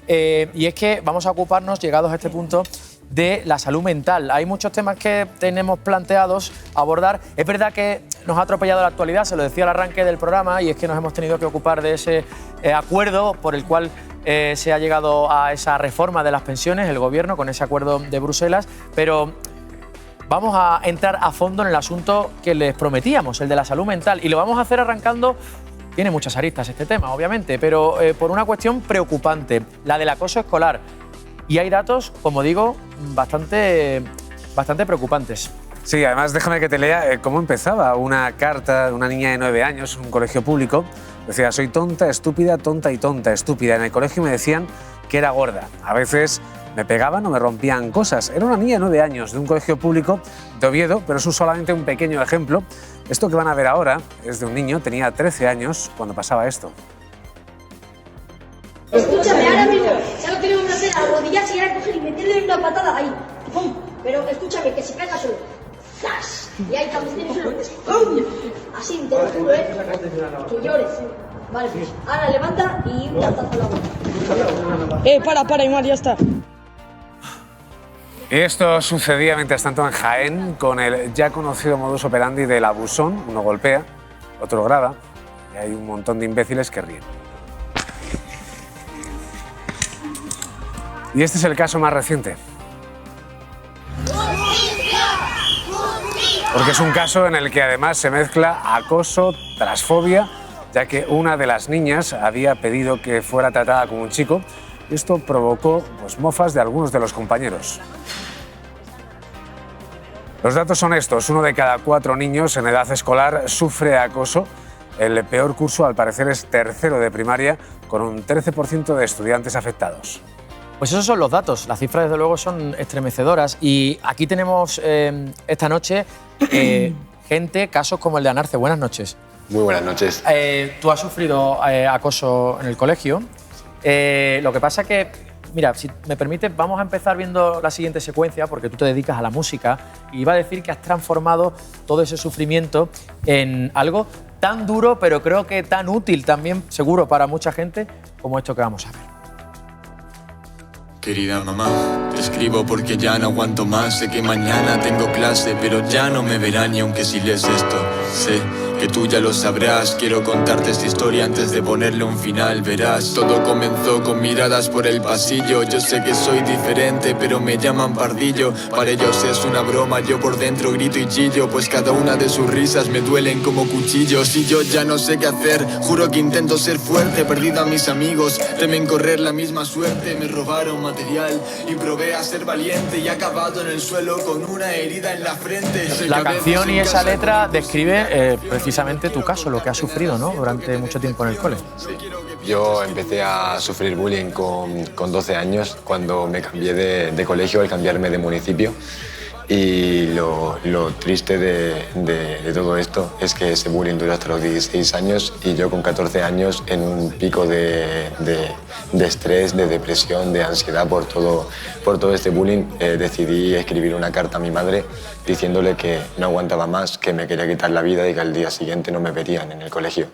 Y es que vamos a ocuparnos, llegados a este punto, de la salud mental. Hay muchos temas que tenemos planteados abordar. Es verdad que nos ha atropellado la actualidad, se lo decía al arranque del programa, y es que nos hemos tenido que ocupar de ese acuerdo por el cual se ha llegado a esa reforma de las pensiones, el Gobierno, con ese acuerdo de Bruselas, pero vamos a entrar a fondo en el asunto que les prometíamos, el de la salud mental, y lo vamos a hacer arrancando. Tiene muchas aristas este tema, obviamente, pero por una cuestión preocupante, la del acoso escolar. Y hay datos, como digo, bastante preocupantes. Sí, además déjame que te lea cómo empezaba una carta de una niña de 9 años en un colegio público. Decía, soy tonta, estúpida, tonta y tonta, estúpida. En el colegio me decían que era gorda. A veces me pegaban o me rompían cosas. Era una niña de 9 años de un colegio público de Oviedo, pero es solamente un pequeño ejemplo. Esto que van a ver ahora es de un niño, tenía 13 años cuando pasaba esto. Escúchame, ahora mismo, ¿sabes lo que tenemos que hacer? Arrodillarse y ahora coger y meterle una patada ahí. ¡Pum! Pero escúchame, que se caiga solo. ¡Zas! Y ahí también tienes una... ¡Pum! Así, te lo juro, que llores. Vale, pues ahora levanta y un cantazo a la boca. Para, Imar, ya está. Esto sucedía mientras tanto en Jaén con el ya conocido modus operandi del abusón. Uno golpea, otro graba y hay un montón de imbéciles que ríen. Y este es el caso más reciente. Porque es un caso en el que además se mezcla acoso, transfobia, ya que una de las niñas había pedido que fuera tratada como un chico. Y esto provocó mofas de algunos de los compañeros. Los datos son estos. 1 de cada 4 niños en edad escolar sufre acoso. El peor curso, al parecer, es tercero de primaria, con un 13% de estudiantes afectados. Pues esos son los datos. Las cifras, desde luego, son estremecedoras. Y aquí tenemos esta noche gente, casos como el de Anarce. Buenas noches. Muy buenas noches. Tú has sufrido acoso en el colegio. Lo que pasa que, mira, si me permites, vamos a empezar viendo la siguiente secuencia, porque tú te dedicas a la música, y iba a decir que has transformado todo ese sufrimiento en algo tan duro, pero creo que tan útil también, seguro, para mucha gente, como esto que vamos a ver. Querida mamá, te escribo porque ya no aguanto más. Sé que mañana tengo clase, pero ya no me verán ni aunque si lees esto. Sé que tú ya lo sabrás. Quiero contarte esta historia antes de ponerle un final, verás. Todo comenzó con miradas por el pasillo. Yo sé que soy diferente, pero me llaman pardillo. Para ellos es una broma, yo por dentro grito y chillo, pues cada una de sus risas me duelen como cuchillos. Y yo ya no sé qué hacer, juro que intento ser fuerte. Perdido a mis amigos, temen correr la misma suerte. Me robaron material y probé a ser valiente, y he acabado en el suelo con una herida en la frente. La canción y esa letra describe precisamente tu caso, lo que has sufrido, ¿no?, durante mucho tiempo en el cole. Yo empecé a sufrir bullying con 12 años, cuando me cambié de colegio, al cambiarme de municipio. Y lo triste de todo esto es que ese bullying duró hasta los 16 años y yo con 14 años, en un pico de estrés, de depresión, de ansiedad por todo este bullying, decidí escribir una carta a mi madre diciéndole que no aguantaba más, que me quería quitar la vida y que al día siguiente no me verían en el colegio.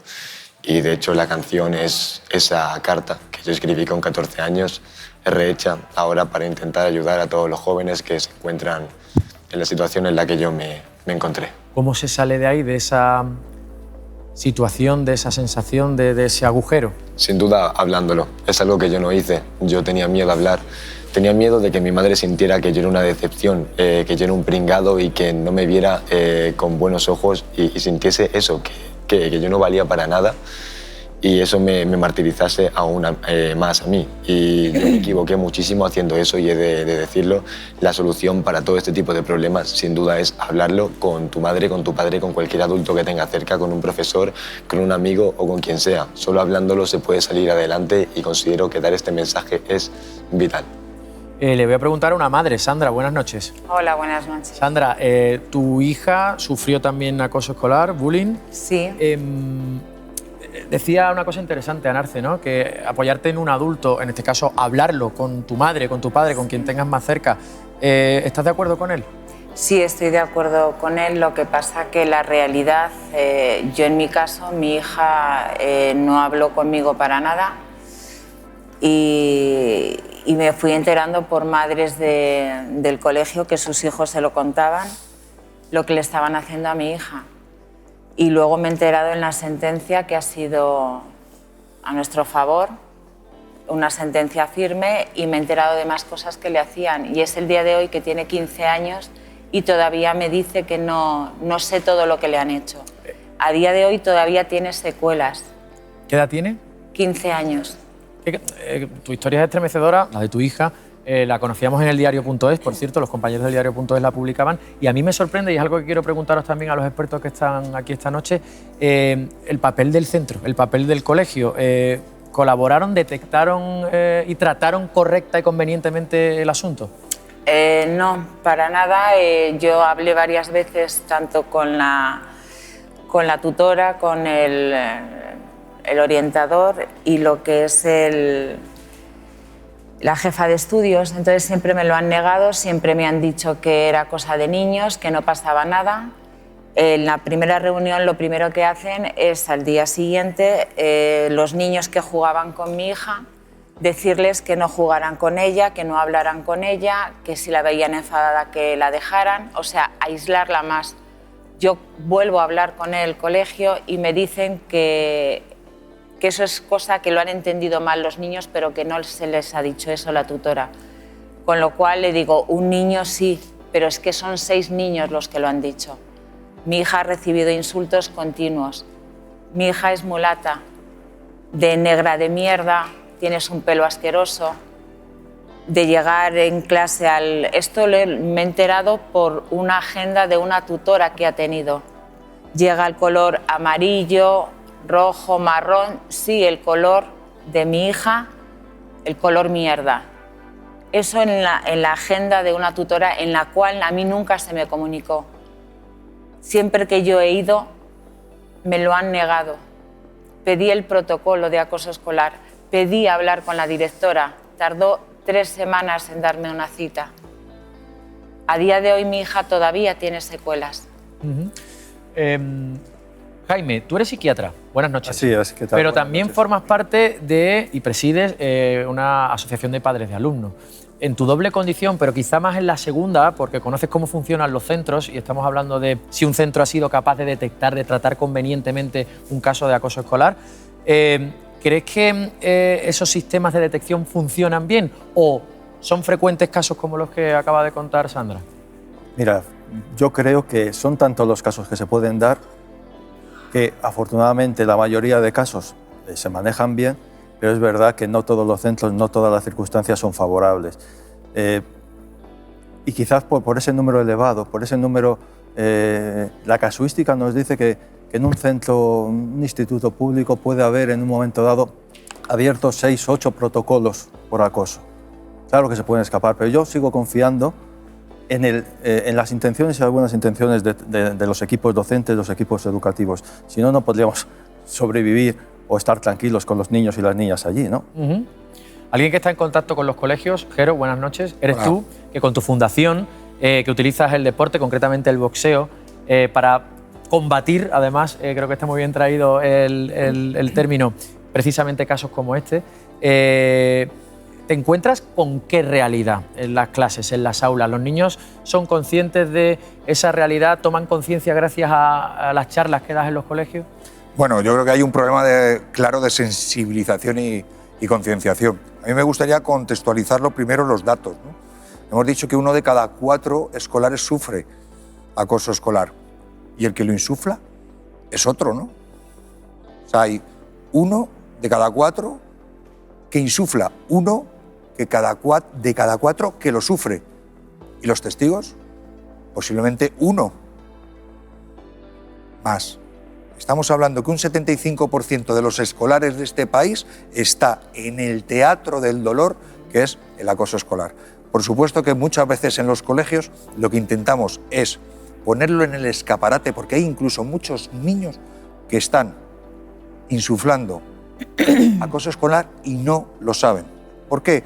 Y de hecho la canción es esa carta que yo escribí con 14 años, rehecha ahora para intentar ayudar a todos los jóvenes que se encuentran en la situación en la que yo me encontré. ¿Cómo se sale de ahí, de esa situación, de esa sensación, de ese agujero? Sin duda, hablándolo. Es algo que yo no hice. Yo tenía miedo a hablar. Tenía miedo de que mi madre sintiera que yo era una decepción, que yo era un pringado y que no me viera con buenos ojos y sintiese eso, que yo no valía para nada. Y eso me martirizase aún más a mí. Y yo me equivoqué muchísimo haciendo eso, y he de decirlo. La solución para todo este tipo de problemas, sin duda, es hablarlo con tu madre, con tu padre, con cualquier adulto que tenga cerca, con un profesor, con un amigo o con quien sea. Solo hablándolo se puede salir adelante, y considero que dar este mensaje es vital. Le voy a preguntar a una madre. Sandra, buenas noches. Hola, buenas noches. Sandra, tu hija sufrió también acoso escolar, bullying. Sí. Decía una cosa interesante, Anarce, ¿no?, que apoyarte en un adulto, en este caso hablarlo con tu madre, con tu padre, con quien tengas más cerca. ¿Estás de acuerdo con él? Sí, estoy de acuerdo con él. Lo que pasa que la realidad, yo en mi caso, mi hija no habló conmigo para nada, y y me fui enterando por madres del colegio que sus hijos se lo contaban, lo que le estaban haciendo a mi hija. Y luego me he enterado en la sentencia que ha sido a nuestro favor, una sentencia firme, y me he enterado de más cosas que le hacían. Y es el día de hoy que tiene 15 años y todavía me dice que no sé todo lo que le han hecho. A día de hoy todavía tiene secuelas. ¿Qué edad tiene? 15 años. Tu historia es estremecedora, la de tu hija. La conocíamos en el diario.es, por cierto, los compañeros del diario.es la publicaban, y a mí me sorprende, y es algo que quiero preguntaros también a los expertos que están aquí esta noche, el papel del centro, el papel del colegio. ¿Colaboraron, detectaron y trataron correcta y convenientemente el asunto? No, para nada. Yo hablé varias veces tanto con la tutora, con el orientador y lo que es la jefa de estudios, entonces siempre me lo han negado, siempre me han dicho que era cosa de niños, que no pasaba nada. En la primera reunión lo primero que hacen es al día siguiente los niños que jugaban con mi hija, decirles que no jugaran con ella, que no hablaran con ella, que si la veían enfadada que la dejaran, o sea, aislarla más. Yo vuelvo a hablar con el colegio y me dicen que eso es cosa que lo han entendido mal los niños, pero que no se les ha dicho eso a la tutora. Con lo cual le digo, un niño sí, pero es que son 6 niños los que lo han dicho. Mi hija ha recibido insultos continuos. Mi hija es mulata, de negra de mierda, tienes un pelo asqueroso. De llegar en clase Esto me he enterado por una agenda de una tutora que ha tenido. Llega el color amarillo, rojo, marrón, sí, el color de mi hija, el color mierda. Eso en la agenda de una tutora en la cual a mí nunca se me comunicó. Siempre que yo he ido, me lo han negado. Pedí el protocolo de acoso escolar, pedí hablar con la directora, tardó 3 semanas en darme una cita. A día de hoy mi hija todavía tiene secuelas. Jaime, tú eres psiquiatra. Buenas noches. Así es, ¿qué tal? Pero Buenas también noches. formas parte de y presides una asociación de padres de alumnos. En tu doble condición, pero quizá más en la segunda, porque conoces cómo funcionan los centros y estamos hablando de si un centro ha sido capaz de detectar, de tratar convenientemente un caso de acoso escolar. ¿Crees que esos sistemas de detección funcionan bien o son frecuentes casos como los que acaba de contar Sandra? Mira, yo creo que son tantos los casos que se pueden dar que afortunadamente la mayoría de casos se manejan bien, pero es verdad que no todos los centros, no todas las circunstancias son favorables. Y quizás por ese número elevado, por ese número, la casuística nos dice que en un centro, un instituto público puede haber en un momento dado abiertos 6 o 8 protocolos por acoso. Claro que se pueden escapar, pero yo sigo confiando en las intenciones y algunas intenciones de los equipos docentes, los equipos educativos. Si no, no podríamos sobrevivir o estar tranquilos con los niños y las niñas allí, ¿no? Alguien que está en contacto con los colegios, Jero, buenas noches. Eres Hola. tú, que con tu fundación, que utilizas el deporte, concretamente el boxeo, para combatir, además, creo que está muy bien traído el término, precisamente casos como este. ¿Te encuentras con qué realidad en las clases, en las aulas? ¿Los niños son conscientes de esa realidad, toman conciencia gracias a las charlas que das en los colegios? Bueno, yo creo que hay un problema claro de sensibilización y concienciación. A mí me gustaría contextualizarlo primero los datos, ¿no? Hemos dicho que 1 de cada 4 escolares sufre acoso escolar y el que lo insufla es otro, ¿no? O sea, hay 1 de cada 4 que insufla, 1 de cada 4 que lo sufre. ¿Y los testigos? Posiblemente 1 más. Estamos hablando que un 75% de los escolares de este país está en el teatro del dolor, que es el acoso escolar. Por supuesto que muchas veces en los colegios lo que intentamos es ponerlo en el escaparate, porque hay incluso muchos niños que están insuflando acoso escolar y no lo saben. ¿Por qué?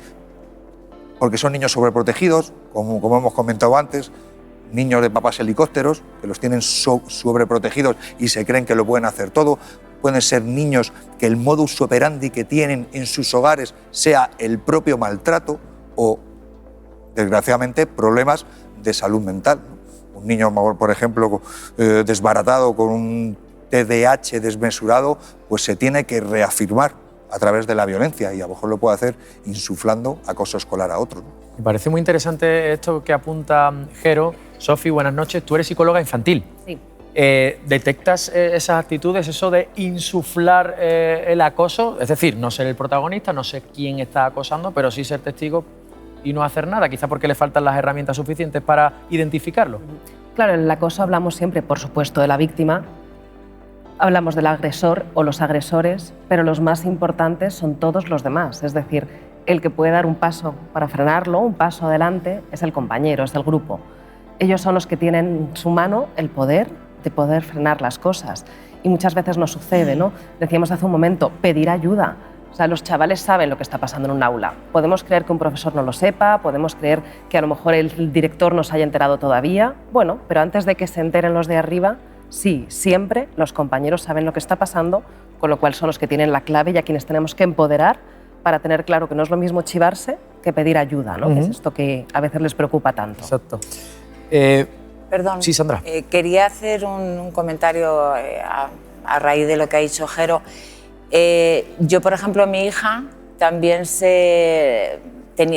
Porque son niños sobreprotegidos, como hemos comentado antes, niños de papás helicópteros, que los tienen sobreprotegidos y se creen que lo pueden hacer todo. Pueden ser niños que el modus operandi que tienen en sus hogares sea el propio maltrato. o, desgraciadamente, problemas de salud mental. Un niño, por ejemplo, desbaratado con un TDAH desmesurado, pues se tiene que reafirmar a través de la violencia y a lo mejor lo puede hacer insuflando acoso escolar a otros, ¿no? Me parece muy interesante esto que apunta Jero. Sofi, buenas noches. Tú eres psicóloga infantil. Sí. ¿Detectas esas actitudes, eso de insuflar el acoso? Es decir, no ser el protagonista, no ser quién está acosando, pero sí ser testigo y no hacer nada, quizá porque le faltan las herramientas suficientes para identificarlo. Claro, en el acoso hablamos siempre, por supuesto, de la víctima, hablamos del agresor o los agresores, pero los más importantes son todos los demás. Es decir, el que puede dar un paso para frenarlo, un paso adelante, es el compañero, es el grupo. Ellos son los que tienen en su mano el poder de poder frenar las cosas. Y muchas veces nos sucede, ¿no? Decíamos hace un momento, pedir ayuda. O sea, los chavales saben lo que está pasando en un aula. Podemos creer que un profesor no lo sepa, podemos creer que a lo mejor el director no se haya enterado todavía. Bueno, pero antes de que se enteren los de arriba, sí, siempre los compañeros saben lo que está pasando, con lo cual son los que tienen la clave y a quienes tenemos que empoderar para tener claro que no es lo mismo chivarse que pedir ayuda, ¿no? Que es esto que a veces les preocupa tanto. Exacto. Perdón. Sí, Sandra. Quería hacer un comentario a raíz de lo que ha dicho Jero. Yo, por ejemplo, mi hija también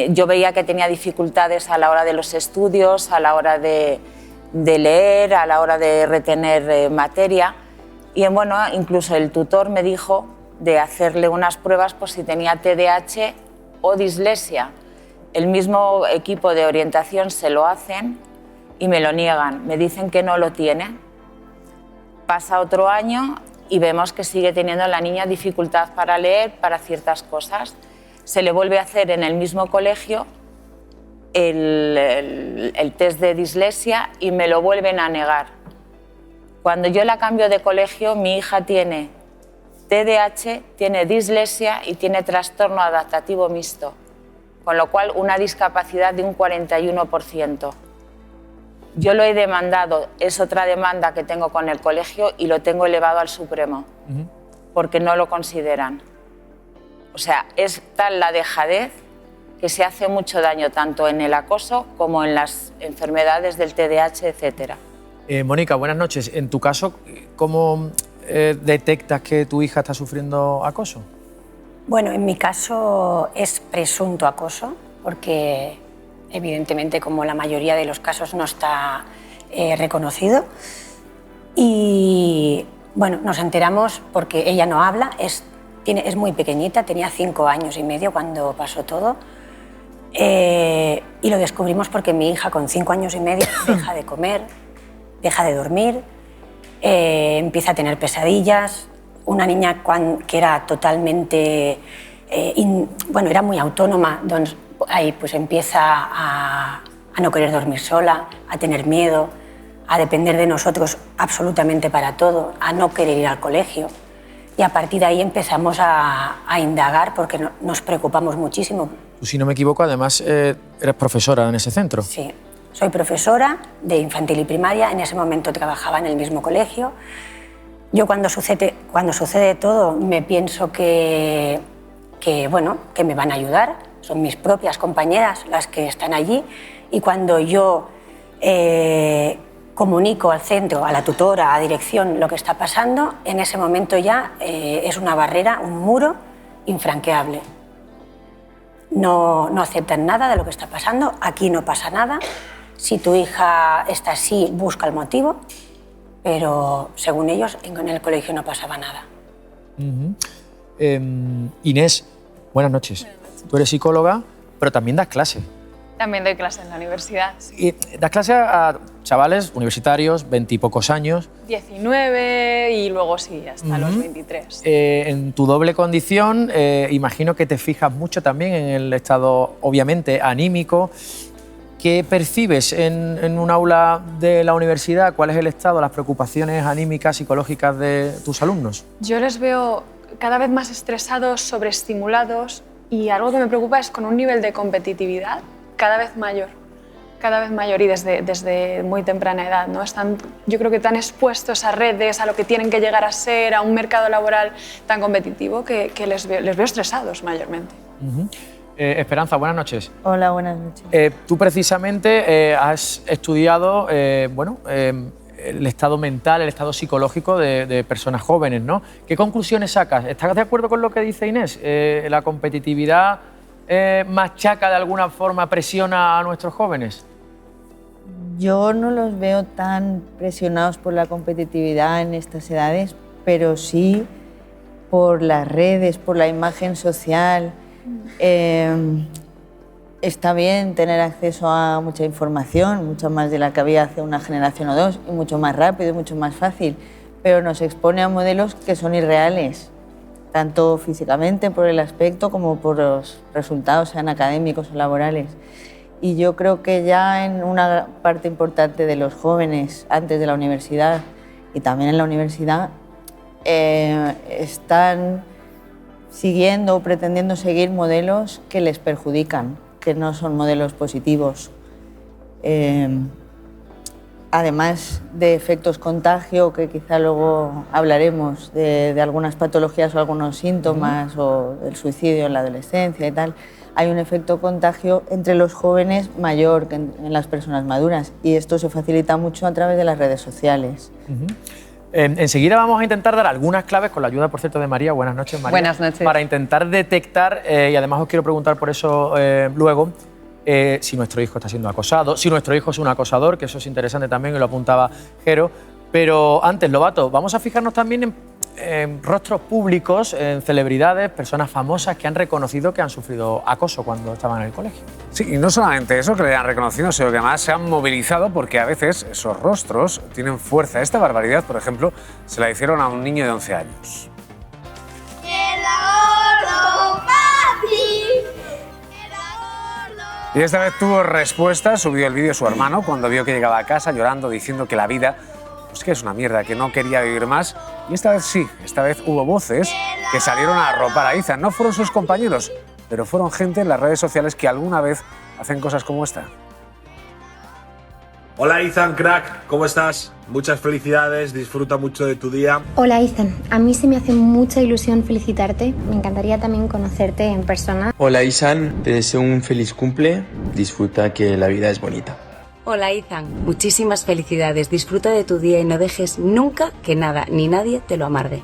yo veía que tenía dificultades a la hora de los estudios, a la hora de leer, a la hora de retener materia. Y bueno, incluso el tutor me dijo de hacerle unas pruebas por si tenía TDAH o dislexia. El mismo equipo de orientación se lo hacen y me lo niegan. Me dicen que no lo tiene. Pasa otro año y vemos que sigue teniendo la niña dificultad para leer, para ciertas cosas. Se le vuelve a hacer en el mismo colegio el test de dislexia y me lo vuelven a negar. Cuando yo la cambio de colegio, mi hija tiene TDAH, tiene dislexia y tiene trastorno adaptativo mixto, con lo cual una discapacidad de un 41%. Yo lo he demandado, es otra demanda que tengo con el colegio y lo tengo elevado al Supremo, porque no lo consideran. O sea, es tal la dejadez que se hace mucho daño tanto en el acoso como en las enfermedades del TDAH, etc. Mónica, buenas noches. En tu caso, ¿cómo detectas que tu hija está sufriendo acoso? Bueno, en mi caso es presunto acoso, porque evidentemente, como la mayoría de los casos, no está reconocido. Y bueno, nos enteramos porque ella no habla, es muy pequeñita, tenía 5 años y medio cuando pasó todo. Y lo descubrimos porque mi hija con 5 años y medio deja de comer, deja de dormir, empieza a tener pesadillas. Una niña que era totalmente, era muy autónoma, ahí pues empieza a no querer dormir sola, a tener miedo, a depender de nosotros absolutamente para todo, a no querer ir al colegio. Y a partir de ahí empezamos a indagar porque nos preocupamos muchísimo. Tú, si no me equivoco, además eres profesora en ese centro. Sí, soy profesora de infantil y primaria, en ese momento trabajaba en el mismo colegio. Yo cuando sucede todo me pienso que me van a ayudar, son mis propias compañeras las que están allí, y cuando yo comunico al centro, a la tutora, a dirección lo que está pasando, en ese momento ya es una barrera, un muro infranqueable. No aceptan nada de lo que está pasando, aquí no pasa nada, si tu hija está así, busca el motivo, pero según ellos en el colegio no pasaba nada. Inés, buenas noches. Tú eres psicóloga, pero también das clase. También doy clases en la universidad. Sí. Y das clase a chavales universitarios, 20 y pocos años. 19 y luego sí, hasta los 23. En tu doble condición, imagino que te fijas mucho también en el estado, obviamente, anímico. ¿Qué percibes en un aula de la universidad? ¿Cuál es el estado, las preocupaciones anímicas, psicológicas de tus alumnos? Yo les veo cada vez más estresados, sobreestimulados, y algo que me preocupa es con un nivel de competitividad cada vez mayor y desde muy temprana edad, ¿no? Están, yo creo que tan expuestos a redes, a lo que tienen que llegar a ser, a un mercado laboral tan competitivo que les veo estresados mayormente. Esperanza, buenas noches. Hola, buenas noches. Tú precisamente has estudiado el estado mental, el estado psicológico de personas jóvenes, ¿no? ¿Qué conclusiones sacas? ¿Estás de acuerdo con lo que dice Inés? ¿La competitividad machaca de alguna forma, presiona a nuestros jóvenes? Yo no los veo tan presionados por la competitividad en estas edades, pero sí por las redes, por la imagen social. Está bien tener acceso a mucha información, mucha más de la que había hace una generación o dos, y mucho más rápido, mucho más fácil, pero nos expone a modelos que son irreales, tanto físicamente por el aspecto como por los resultados, sean académicos o laborales. Y yo creo que ya en una parte importante de los jóvenes, antes de la universidad y también en la universidad, están siguiendo o pretendiendo seguir modelos que les perjudican, que no son modelos positivos. Además de efectos contagio, que quizá luego hablaremos de algunas patologías o algunos síntomas, o del suicidio en la adolescencia y tal, hay un efecto contagio entre los jóvenes mayor que en las personas maduras, y esto se facilita mucho a través de las redes sociales. Enseguida vamos a intentar dar algunas claves, con la ayuda, por cierto, de María. Buenas noches, María. Buenas noches. Para intentar detectar, y además os quiero preguntar por eso luego, si nuestro hijo está siendo acosado, si nuestro hijo es un acosador, que eso es interesante también, y lo apuntaba Jero. Pero antes, Lobato, vamos a fijarnos también en rostros públicos, en celebridades, personas famosas que han reconocido que han sufrido acoso cuando estaban en el colegio. Sí, y no solamente eso, que le han reconocido, sino que además se han movilizado, porque a veces esos rostros tienen fuerza. Esta barbaridad, por ejemplo, se la hicieron a un niño de 11 años. Y esta vez tuvo respuesta, subió el vídeo su hermano cuando vio que llegaba a casa llorando, diciendo que la vida pues que es una mierda, que no quería vivir más. Y esta vez sí, esta vez hubo voces que salieron a arropar a Ethan. No fueron sus compañeros, pero fueron gente en las redes sociales que alguna vez hacen cosas como esta. Hola Ethan, crack, ¿cómo estás? Muchas felicidades, disfruta mucho de tu día. Hola Ethan, a mí se me hace mucha ilusión felicitarte. Me encantaría también conocerte en persona. Hola Ethan, te deseo un feliz cumple, disfruta que la vida es bonita. Hola Ethan, muchísimas felicidades, disfruta de tu día y no dejes nunca que nada ni nadie te lo amargue.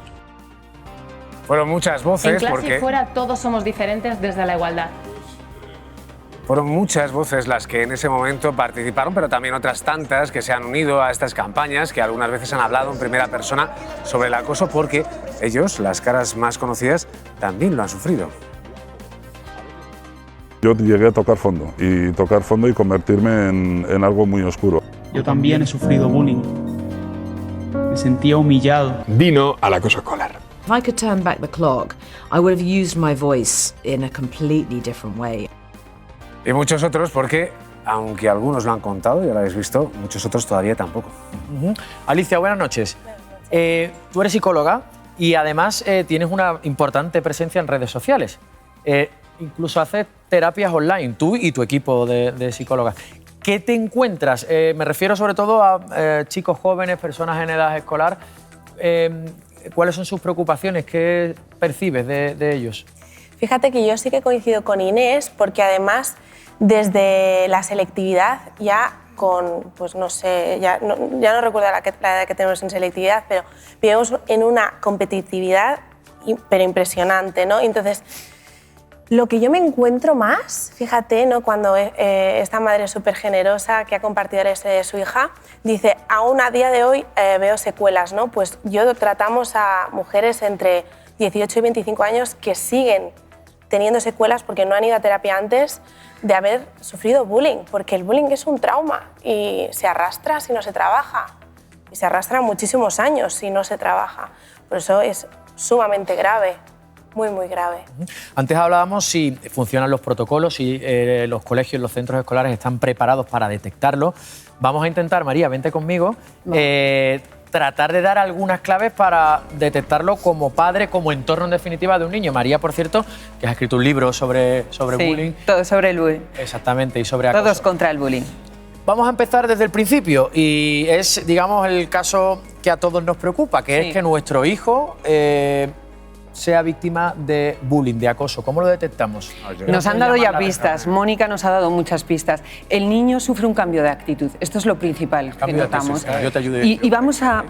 Fueron muchas voces En clase porque... y fuera todos somos diferentes desde la igualdad. Fueron muchas voces las que en ese momento participaron, pero también otras tantas que se han unido a estas campañas, que algunas veces han hablado en primera persona sobre el acoso, porque ellos, las caras más conocidas, también lo han sufrido. Yo llegué a tocar fondo y convertirme en algo muy oscuro. Yo también he sufrido bullying. Me sentía humillado. Vino al acoso escolar. If I could turn back the clock, I would have used my voice in a completely different way. Y muchos otros porque, aunque algunos lo han contado, ya lo habéis visto, muchos otros todavía tampoco. Alicia, buenas noches. Tú eres psicóloga y además tienes una importante presencia en redes sociales. Incluso haces terapias online, tú y tu equipo de psicólogas. ¿Qué te encuentras? Me refiero sobre todo a chicos jóvenes, personas en edad escolar. ¿Cuáles son sus preocupaciones? ¿Qué percibes de ellos? Fíjate que yo sí que coincido con Inés, porque además desde la selectividad ya con, pues no sé, ya no recuerdo la edad que tenemos en selectividad, pero vivimos en una competitividad pero impresionante, ¿no? Entonces, lo que yo me encuentro más, fíjate, ¿no? Cuando esta madre súper generosa que ha compartido la historia de su hija, dice, aún a día de hoy veo secuelas, ¿no? Pues yo tratamos a mujeres entre 18 y 25 años que siguen teniendo secuelas porque no han ido a terapia antes de haber sufrido bullying, porque el bullying es un trauma y se arrastra si no se trabaja, y se arrastra muchísimos años si no se trabaja. Por eso es sumamente grave, muy, muy grave. Antes hablábamos si funcionan los protocolos, si los colegios, los centros escolares están preparados para detectarlo. Vamos a intentar, María, vente conmigo, tratar de dar algunas claves para detectarlo como padre, como entorno en definitiva de un niño. María, por cierto, que has escrito un libro sobre bullying. Todo sobre el bullying. Exactamente, y sobre acoso. Todos contra el bullying. Vamos a empezar desde el principio y es, digamos, el caso que a todos nos preocupa, que es que nuestro hijo sea víctima de bullying, de acoso? ¿Cómo lo detectamos? Nos han dado ya pistas. Mónica nos ha dado muchas pistas. El niño sufre un cambio de actitud. Esto es lo principal que notamos. Yo te ayudo. Y vamos a...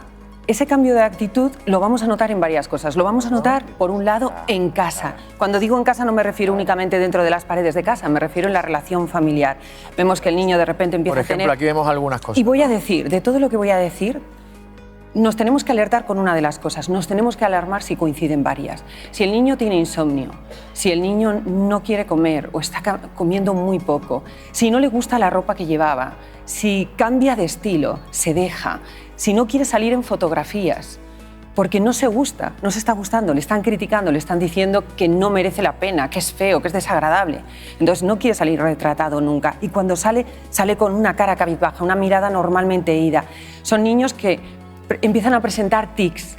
Ese cambio de actitud lo vamos a notar en varias cosas. Lo vamos a notar, por un lado, en casa. Cuando digo en casa no me refiero únicamente dentro de las paredes de casa, me refiero en la relación familiar. Vemos que el niño de repente empieza a tener... Por ejemplo, aquí vemos algunas cosas. Y voy a decir, de todo lo que voy a decir, nos tenemos que alertar con una de las cosas. Nos tenemos que alarmar si coinciden varias. Si el niño tiene insomnio, si el niño no quiere comer o está comiendo muy poco, si no le gusta la ropa que llevaba, si cambia de estilo, se deja, si no quiere salir en fotografías, porque no se gusta, no se está gustando, le están criticando, le están diciendo que no merece la pena, que es feo, que es desagradable. Entonces no quiere salir retratado nunca. Y cuando sale, sale con una cara cabizbaja, una mirada normalmente ida. Son niños que empiezan a presentar tics.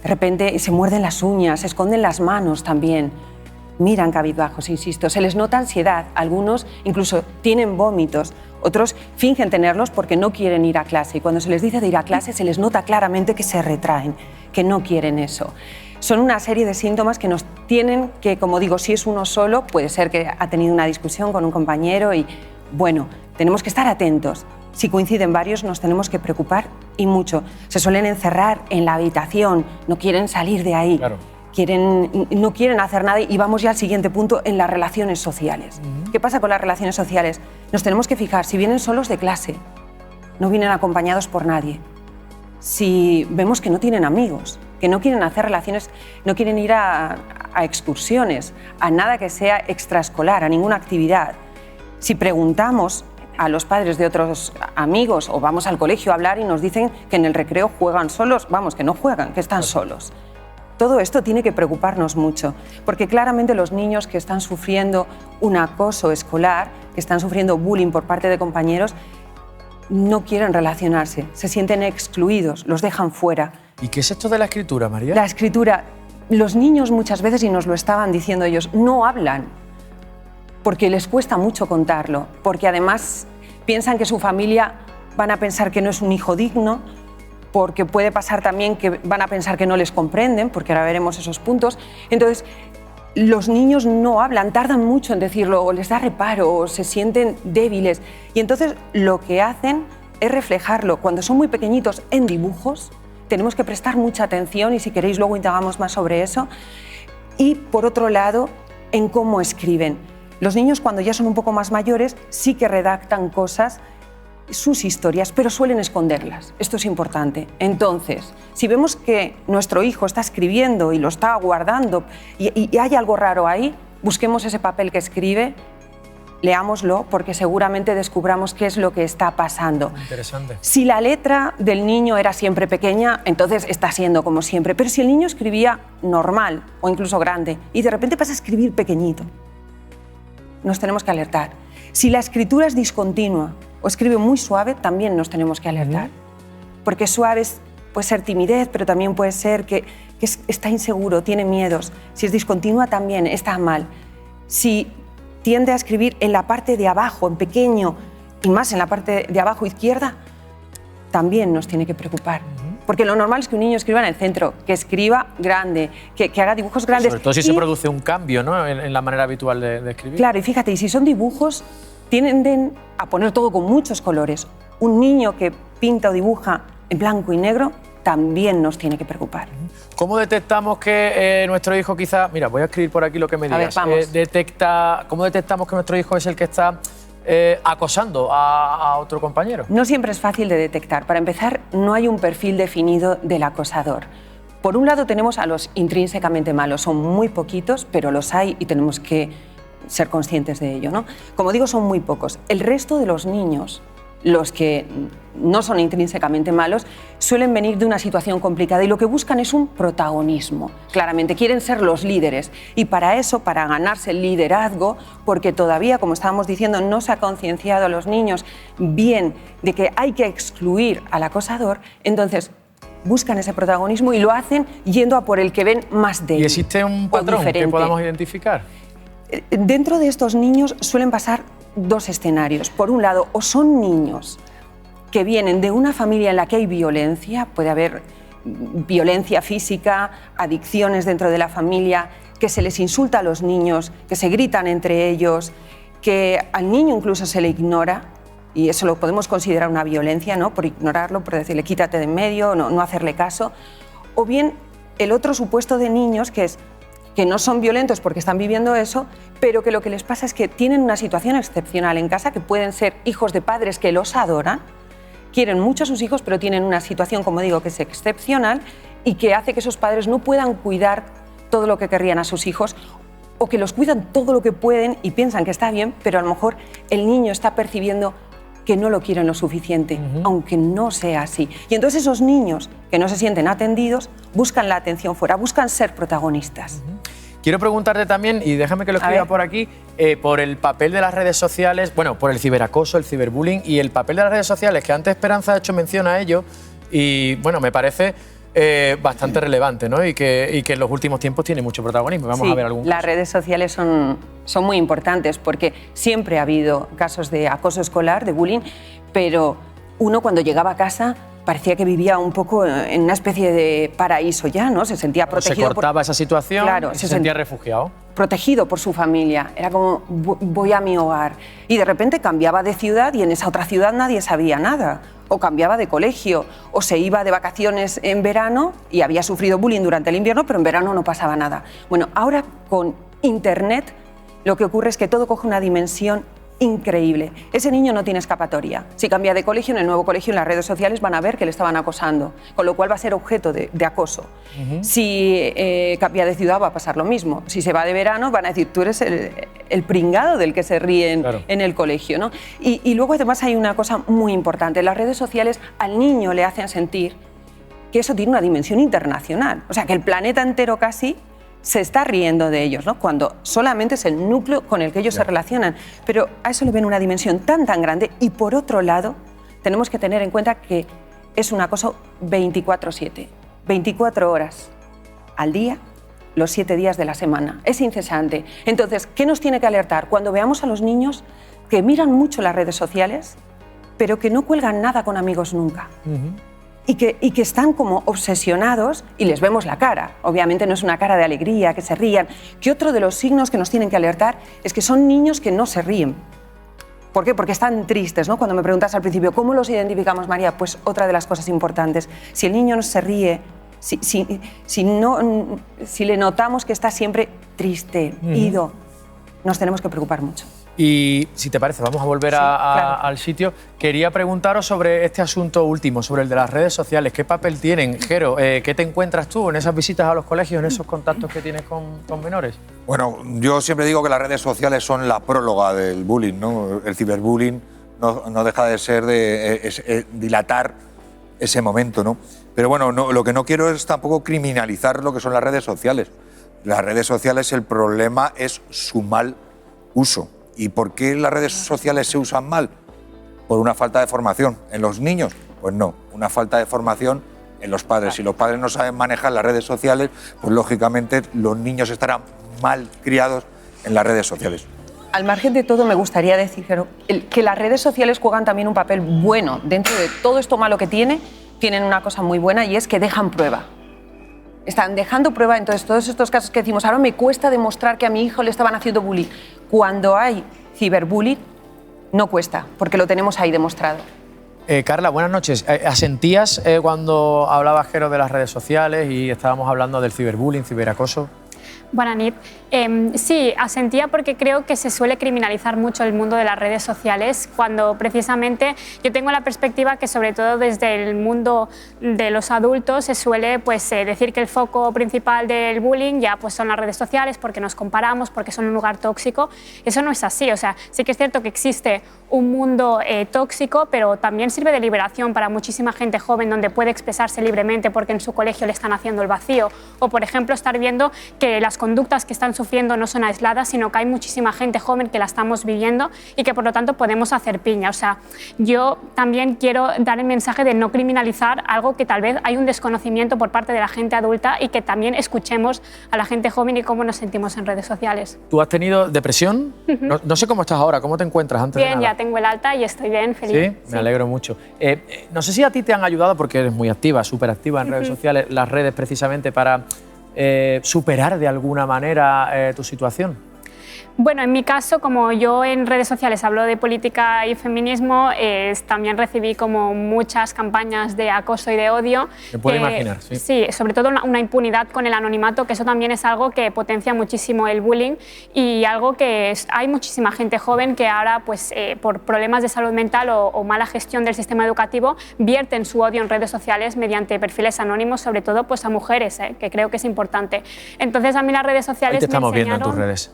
De repente se muerden las uñas, se esconden las manos también. Miran cabizbajos, insisto. Se les nota ansiedad. Algunos incluso tienen vómitos. Otros fingen tenerlos porque no quieren ir a clase. Y cuando se les dice de ir a clase, se les nota claramente que se retraen, que no quieren eso. Son una serie de síntomas que nos tienen que, como digo, si es uno solo, puede ser que ha tenido una discusión con un compañero y, bueno, tenemos que estar atentos. Si coinciden varios, nos tenemos que preocupar y mucho. Se suelen encerrar en la habitación, no quieren salir de ahí. Claro. No quieren hacer nada y vamos ya al siguiente punto en las relaciones sociales. ¿Qué pasa con las relaciones sociales? Nos tenemos que fijar, si vienen solos de clase, no vienen acompañados por nadie. Si vemos que no tienen amigos, que no quieren hacer relaciones, no quieren ir a excursiones, a nada que sea extraescolar, a ninguna actividad. Si preguntamos a los padres de otros amigos o vamos al colegio a hablar y nos dicen que en el recreo juegan solos, vamos, que no juegan, que están solos. Todo esto tiene que preocuparnos mucho, porque claramente los niños que están sufriendo un acoso escolar, que están sufriendo bullying por parte de compañeros, no quieren relacionarse, se sienten excluidos, los dejan fuera. ¿Y qué es esto de la escritura, María? La escritura, los niños muchas veces, y nos lo estaban diciendo ellos, no hablan, porque les cuesta mucho contarlo, porque además piensan que su familia van a pensar que no es un hijo digno, porque puede pasar también que van a pensar que no les comprenden, porque ahora veremos esos puntos. Entonces, los niños no hablan, tardan mucho en decirlo, o les da reparo, o se sienten débiles. Y entonces lo que hacen es reflejarlo. Cuando son muy pequeñitos, en dibujos, tenemos que prestar mucha atención, y si queréis luego indagamos más sobre eso. Y por otro lado, en cómo escriben. Los niños, cuando ya son un poco más mayores, sí que redactan cosas, sus historias, pero suelen esconderlas. Esto es importante. Entonces, si vemos que nuestro hijo está escribiendo y lo está guardando y hay algo raro ahí, busquemos ese papel que escribe, leámoslo, porque seguramente descubramos qué es lo que está pasando. Interesante. Si la letra del niño era siempre pequeña, entonces está siendo como siempre. Pero si el niño escribía normal o incluso grande y de repente pasa a escribir pequeñito, nos tenemos que alertar. Si la escritura es discontinua o escribe muy suave, también nos tenemos que alertar. Porque suave puede ser timidez, pero también puede ser que está inseguro, tiene miedos. Si es discontinua, también está mal. Si tiende a escribir en la parte de abajo, en pequeño, y más en la parte de abajo izquierda, también nos tiene que preocupar. Porque lo normal es que un niño escriba en el centro, que escriba grande, que haga dibujos grandes. Sobre todo si se produce un cambio, ¿no?, en la manera habitual de escribir. Claro, y fíjate, y si son dibujos, tienden a poner todo con muchos colores. Un niño que pinta o dibuja en blanco y negro también nos tiene que preocupar. ¿Cómo detectamos que nuestro hijo quizá... Mira, voy a escribir por aquí lo que me digas. A ver, vamos. ¿Cómo detectamos que nuestro hijo es el que está acosando a otro compañero? No siempre es fácil de detectar. Para empezar, no hay un perfil definido del acosador. Por un lado tenemos a los intrínsecamente malos. Son muy poquitos, pero los hay y tenemos que ser conscientes de ello, ¿no? Como digo, son muy pocos. El resto de los niños, los que no son intrínsecamente malos, suelen venir de una situación complicada y lo que buscan es un protagonismo. Claramente, quieren ser los líderes y para eso, para ganarse el liderazgo, porque todavía, como estábamos diciendo, no se ha concienciado a los niños bien de que hay que excluir al acosador, entonces buscan ese protagonismo y lo hacen yendo a por el que ven más débil. ¿Y existe un patrón que podamos identificar? Dentro de estos niños suelen pasar dos escenarios. Por un lado, o son niños que vienen de una familia en la que hay violencia, puede haber violencia física, adicciones dentro de la familia, que se les insulta a los niños, que se gritan entre ellos, que al niño incluso se le ignora, y eso lo podemos considerar una violencia, ¿no? Por ignorarlo, por decirle quítate de en medio, no hacerle caso. O bien el otro supuesto de niños, que es que no son violentos porque están viviendo eso, pero que lo que les pasa es que tienen una situación excepcional en casa, que pueden ser hijos de padres que los adoran, quieren mucho a sus hijos, pero tienen una situación, como digo, que es excepcional y que hace que esos padres no puedan cuidar todo lo que querrían a sus hijos, o que los cuidan todo lo que pueden y piensan que está bien, pero a lo mejor el niño está percibiendo que no lo quieren lo suficiente, aunque no sea así. Y entonces esos niños que no se sienten atendidos buscan la atención fuera, buscan ser protagonistas. Quiero preguntarte también, y déjame que lo escriba por aquí, por el papel de las redes sociales, bueno, por el ciberacoso, el ciberbullying y el papel de las redes sociales, que antes Esperanza ha hecho mención a ello, y bueno, me parece bastante relevante, ¿no? Y que en los últimos tiempos tiene mucho protagonismo. Vamos a ver algún caso. Las redes sociales son muy importantes porque siempre ha habido casos de acoso escolar, de bullying, pero uno cuando llegaba a casa parecía que vivía un poco en una especie de paraíso ya, ¿no? Se sentía protegido. Se cortaba esa situación, claro, se sentía refugiado. Protegido por su familia, era como voy a mi hogar. Y de repente cambiaba de ciudad y en esa otra ciudad nadie sabía nada. O cambiaba de colegio, o se iba de vacaciones en verano y había sufrido bullying durante el invierno, pero en verano no pasaba nada. Bueno, ahora con Internet lo que ocurre es que todo coge una dimensión increíble. Ese niño no tiene escapatoria. Si cambia de colegio, en el nuevo colegio, en las redes sociales van a ver que le estaban acosando, con lo cual va a ser objeto de acoso. Si cambia de ciudad va a pasar lo mismo. Si se va de verano van a decir, tú eres el pringado del que se ríen en el colegio, ¿no? Y luego además hay una cosa muy importante. Las redes sociales al niño le hacen sentir que eso tiene una dimensión internacional. O sea, que el planeta entero casi se está riendo de ellos, ¿no? Cuando solamente es el núcleo con el que ellos se relacionan. Pero a eso le ven una dimensión tan grande y por otro lado tenemos que tener en cuenta que es un acoso 24/7, 24 horas al día, los 7 días de la semana. Es incesante. Entonces, ¿qué nos tiene que alertar? Cuando veamos a los niños que miran mucho las redes sociales, pero que no cuelgan nada con amigos nunca. Y que están como obsesionados y les vemos la cara. Obviamente no es una cara de alegría, que se rían. Que otro de los signos que nos tienen que alertar es que son niños que no se ríen. ¿Por qué? Porque están tristes, ¿no? Cuando me preguntas al principio, ¿cómo los identificamos, María? Pues otra de las cosas importantes. Si el niño no se ríe, si le notamos que está siempre triste, ido, nos tenemos que preocupar mucho. Y si te parece, vamos a volver al sitio. Quería preguntaros sobre este asunto último, sobre el de las redes sociales. ¿Qué papel tienen? Jero, ¿qué te encuentras tú en esas visitas a los colegios, en esos contactos que tienes con menores? Bueno, yo siempre digo que las redes sociales son la próloga del bullying, ¿no? El ciberbullying no deja de ser dilatar ese momento, ¿no? Pero bueno, lo que no quiero es tampoco criminalizar lo que son las redes sociales. Las redes sociales, el problema es su mal uso. ¿Y por qué las redes sociales se usan mal? ¿Por una falta de formación en los niños? Pues no, una falta de formación en los padres. Si los padres no saben manejar las redes sociales, pues lógicamente los niños estarán mal criados en las redes sociales. Al margen de todo, me gustaría decir que las redes sociales juegan también un papel bueno. Dentro de todo esto malo que tienen una cosa muy buena y es que dejan prueba. Están dejando prueba, entonces todos estos casos que decimos, ahora me cuesta demostrar que a mi hijo le estaban haciendo bullying. Cuando hay ciberbullying, no cuesta, porque lo tenemos ahí demostrado. Carla, buenas noches. ¿Asentías cuando hablaba Jero de las redes sociales y estábamos hablando del ciberbullying, ciberacoso? Buenas noches. Sí, asentía porque creo que se suele criminalizar mucho el mundo de las redes sociales cuando precisamente yo tengo la perspectiva que sobre todo desde el mundo de los adultos se suele decir que el foco principal del bullying ya son las redes sociales porque nos comparamos, porque son un lugar tóxico. Eso no es así, o sea, sí que es cierto que existe un mundo tóxico, pero también sirve de liberación para muchísima gente joven donde puede expresarse libremente porque en su colegio le están haciendo el vacío o, por ejemplo, estar viendo que las conductas que están sufriendo no son aisladas, sino que hay muchísima gente joven que la estamos viviendo y que por lo tanto podemos hacer piña. O sea, yo también quiero dar el mensaje de no criminalizar algo que tal vez hay un desconocimiento por parte de la gente adulta y que también escuchemos a la gente joven y cómo nos sentimos en redes sociales. ¿Tú has tenido depresión? No sé cómo estás ahora, ¿cómo te encuentras antes Bien, de nada? ya tengo el alta y estoy bien, feliz. ¿Sí? Me alegro mucho. No sé si a ti te han ayudado, porque eres muy activa, súper activa en redes sociales, las redes precisamente para superar de alguna manera tu situación. Bueno, en mi caso, como yo en redes sociales hablo de política y feminismo, también recibí como muchas campañas de acoso y de odio. Me puedo imaginar, sí. Sí, sobre todo una impunidad con el anonimato, que eso también es algo que potencia muchísimo el bullying y algo que hay muchísima gente joven que ahora, pues, por problemas de salud mental o mala gestión del sistema educativo, vierten su odio en redes sociales mediante perfiles anónimos, sobre todo pues, a mujeres, que creo que es importante. Entonces, a mí las redes sociales Ahí te estamos me enseñaron... viendo en tus redes.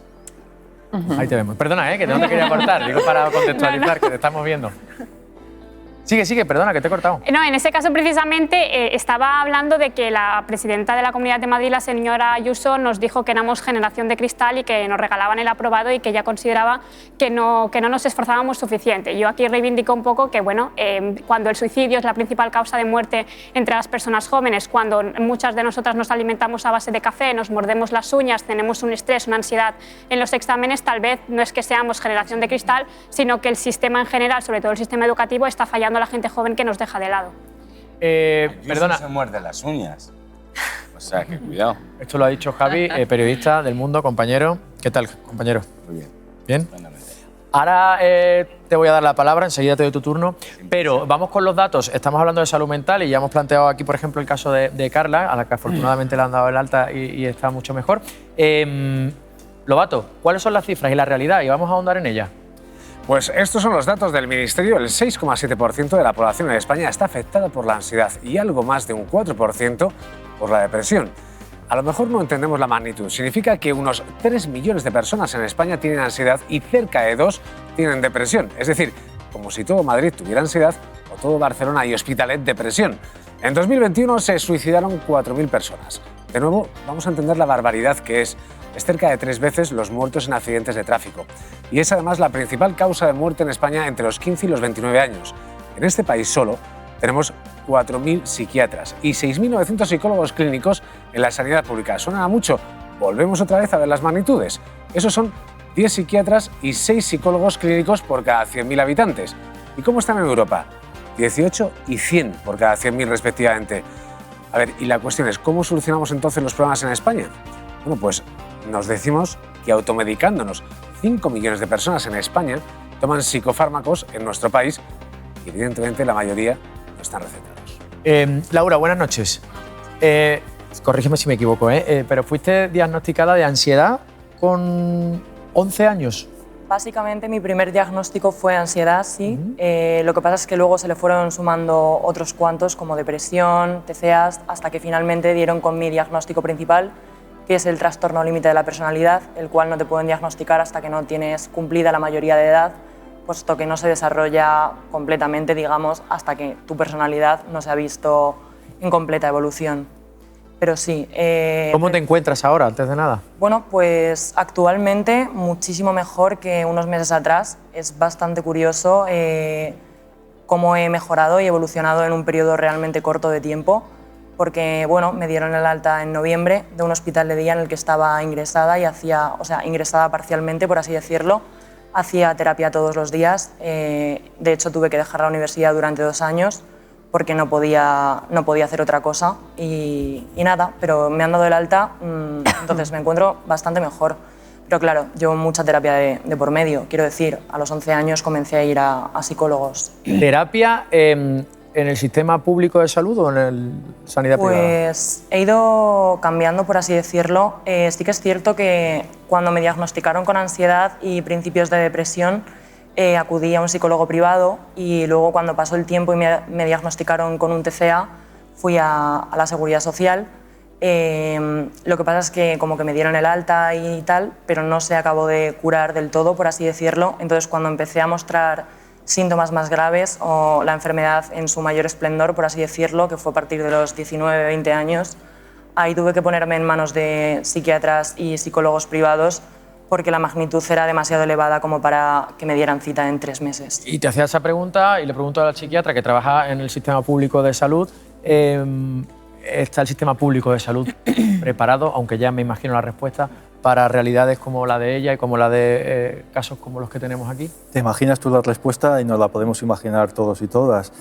Ahí te vemos. Perdona, que no te quería cortar, digo para contextualizar, que te estamos viendo. Sigue, perdona, que te he cortado. No, en ese caso precisamente estaba hablando de que la presidenta de la Comunidad de Madrid, la señora Ayuso, nos dijo que éramos generación de cristal y que nos regalaban el aprobado y que ella consideraba que no nos esforzábamos suficiente. Yo aquí reivindico un poco que, bueno, cuando el suicidio es la principal causa de muerte entre las personas jóvenes, cuando muchas de nosotras nos alimentamos a base de café, nos mordemos las uñas, tenemos un estrés, una ansiedad en los exámenes, tal vez no es que seamos generación de cristal, sino que el sistema en general, sobre todo el sistema educativo, está fallando a la gente joven que nos deja de lado. Perdona. Se muerde las uñas. O sea, que cuidado. Esto lo ha dicho Javi, periodista del Mundo, compañero. ¿Qué tal, compañero? Muy bien. ¿Bien? Ahora te voy a dar la palabra, enseguida te doy tu turno, pero vamos con los datos. Estamos hablando de salud mental y ya hemos planteado aquí, por ejemplo, el caso de Carla, a la que afortunadamente le han dado el alta y está mucho mejor. Lobato, ¿cuáles son las cifras y la realidad? Y vamos a ahondar en ellas. Pues estos son los datos del Ministerio. El 6,7% de la población en España está afectada por la ansiedad y algo más de un 4% por la depresión. A lo mejor no entendemos la magnitud. Significa que unos 3 millones de personas en España tienen ansiedad y cerca de 2 tienen depresión. Es decir, como si todo Madrid tuviera ansiedad o todo Barcelona y Hospitalet depresión. En 2021 se suicidaron 4.000 personas. De nuevo, vamos a entender la barbaridad que es cerca de 3 veces los muertos en accidentes de tráfico. Y es además la principal causa de muerte en España entre los 15 y los 29 años. En este país solo tenemos 4.000 psiquiatras y 6.900 psicólogos clínicos en la sanidad pública. ¿Suena a mucho? Volvemos otra vez a ver las magnitudes. Esos son 10 psiquiatras y 6 psicólogos clínicos por cada 100.000 habitantes. ¿Y cómo están en Europa? 18 y 100 por cada 100.000 respectivamente. A ver, y la cuestión es, ¿cómo solucionamos entonces los problemas en España? Bueno, pues nos decimos que automedicándonos, 5 millones de personas en España toman psicofármacos en nuestro país y evidentemente la mayoría no están recetados. Laura, buenas noches. Corrígeme si me equivoco, pero fuiste diagnosticada de ansiedad con 11 años. Básicamente mi primer diagnóstico fue ansiedad, sí. Lo que pasa es que luego se le fueron sumando otros cuantos como depresión, TCAs, hasta que finalmente dieron con mi diagnóstico principal, que es el trastorno límite de la personalidad, el cual no te pueden diagnosticar hasta que no tienes cumplida la mayoría de edad, puesto que no se desarrolla completamente, digamos, hasta que tu personalidad no se ha visto en completa evolución. Pero sí. ¿Cómo te encuentras ahora, antes de nada? Bueno, pues actualmente muchísimo mejor que unos meses atrás. Es bastante curioso cómo he mejorado y evolucionado en un periodo realmente corto de tiempo, porque bueno, me dieron el alta en noviembre de un hospital de día en el que estaba ingresada y ingresada parcialmente, por así decirlo. Hacía terapia todos los días. De hecho, tuve que dejar la universidad durante 2 años porque no podía hacer otra cosa y nada, pero me han dado el alta, entonces me encuentro bastante mejor. Pero claro, llevo mucha terapia de por medio. Quiero decir, a los 11 años comencé a ir a psicólogos. ¿Terapia en el sistema público de salud o en el sanidad privada? Pues he ido cambiando, por así decirlo. Sí que es cierto que cuando me diagnosticaron con ansiedad y principios de depresión, acudí a un psicólogo privado y luego cuando pasó el tiempo y me diagnosticaron con un TCA, fui a la Seguridad Social. Lo que pasa es que como que me dieron el alta y tal, pero no se acabó de curar del todo, por así decirlo. Entonces cuando empecé a mostrar síntomas más graves o la enfermedad en su mayor esplendor, por así decirlo, que fue a partir de los 19, 20 años, ahí tuve que ponerme en manos de psiquiatras y psicólogos privados porque la magnitud era demasiado elevada como para que me dieran cita en 3 meses. Y te hacía esa pregunta y le pregunto a la psiquiatra que trabaja en el sistema público de salud, ¿está el sistema público de salud preparado, aunque ya me imagino la respuesta, para realidades como la de ella y como la de casos como los que tenemos aquí? Te imaginas tú la respuesta y nos la podemos imaginar todos y todas.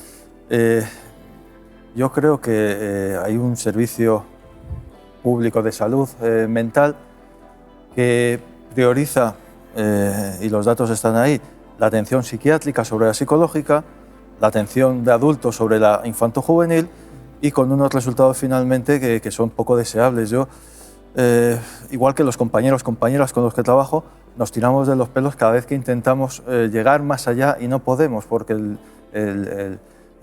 Yo creo que hay un servicio público de salud mental que prioriza, y los datos están ahí, la atención psiquiátrica sobre la psicológica, la atención de adultos sobre la infanto-juvenil y con unos resultados finalmente que son poco deseables. Yo, igual que los compañeros, compañeras con los que trabajo, nos tiramos de los pelos cada vez que intentamos llegar más allá y no podemos, porque el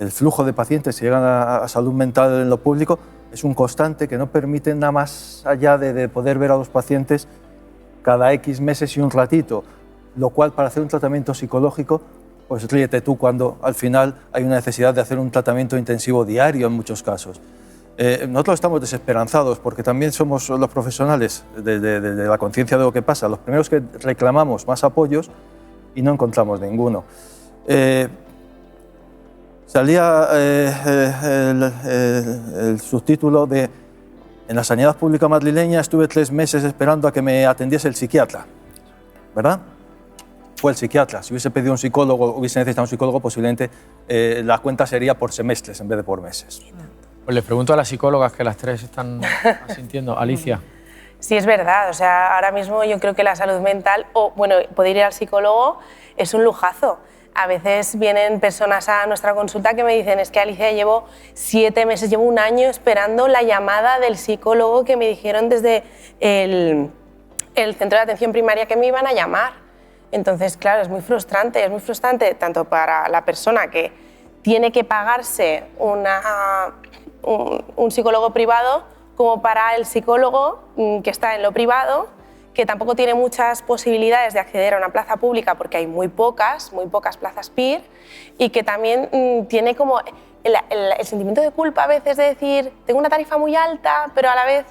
flujo de pacientes que llegan a salud mental en lo público es un constante que no permite nada más allá de poder ver a los pacientes cada X meses y un ratito, lo cual para hacer un tratamiento psicológico, pues ríete tú cuando al final hay una necesidad de hacer un tratamiento intensivo diario en muchos casos. Nosotros estamos desesperanzados porque también somos los profesionales de la conciencia de lo que pasa, los primeros que reclamamos más apoyos y no encontramos ninguno. Salía el subtítulo de en la sanidad pública madrileña estuve 3 meses esperando a que me atendiese el psiquiatra, ¿verdad? Fue el psiquiatra. Si hubiese pedido un psicólogo, hubiese necesitado un psicólogo, posiblemente la cuenta sería por semestres en vez de por meses. Pues les pregunto a las psicólogas que las tres están asintiendo. Alicia. Sí, es verdad. O sea, ahora mismo yo creo que la salud mental, o bueno, poder ir al psicólogo es un lujazo. A veces vienen personas a nuestra consulta que me dicen, es que Alicia, llevo 7 meses, llevo 1 año esperando la llamada del psicólogo que me dijeron desde el centro de atención primaria que me iban a llamar. Entonces, claro, es muy frustrante tanto para la persona que tiene que pagarse un psicólogo privado como para el psicólogo que está en lo privado, que tampoco tiene muchas posibilidades de acceder a una plaza pública porque hay muy pocas plazas PIR, y que también tiene como el sentimiento de culpa a veces de decir, tengo una tarifa muy alta, pero a la vez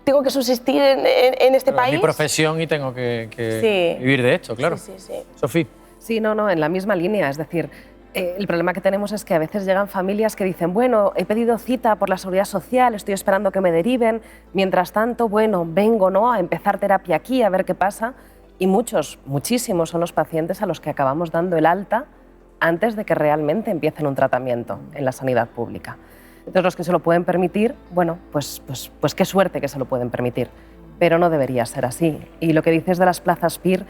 tengo que subsistir en este país. Es mi profesión y tengo que Sí. vivir de esto, claro. Sí. Sofía. Sí, no, en la misma línea. Es decir, el problema que tenemos es que a veces llegan familias que dicen, bueno, he pedido cita por la Seguridad Social, estoy esperando que me deriven, mientras tanto, bueno, vengo, ¿no?, a empezar terapia aquí, a ver qué pasa. Y muchísimos son los pacientes a los que acabamos dando el alta antes de que realmente empiecen un tratamiento en la sanidad pública. Entonces, los que se lo pueden permitir, bueno, pues qué suerte que se lo pueden permitir, pero no debería ser así. Y lo que dices de las plazas PIR,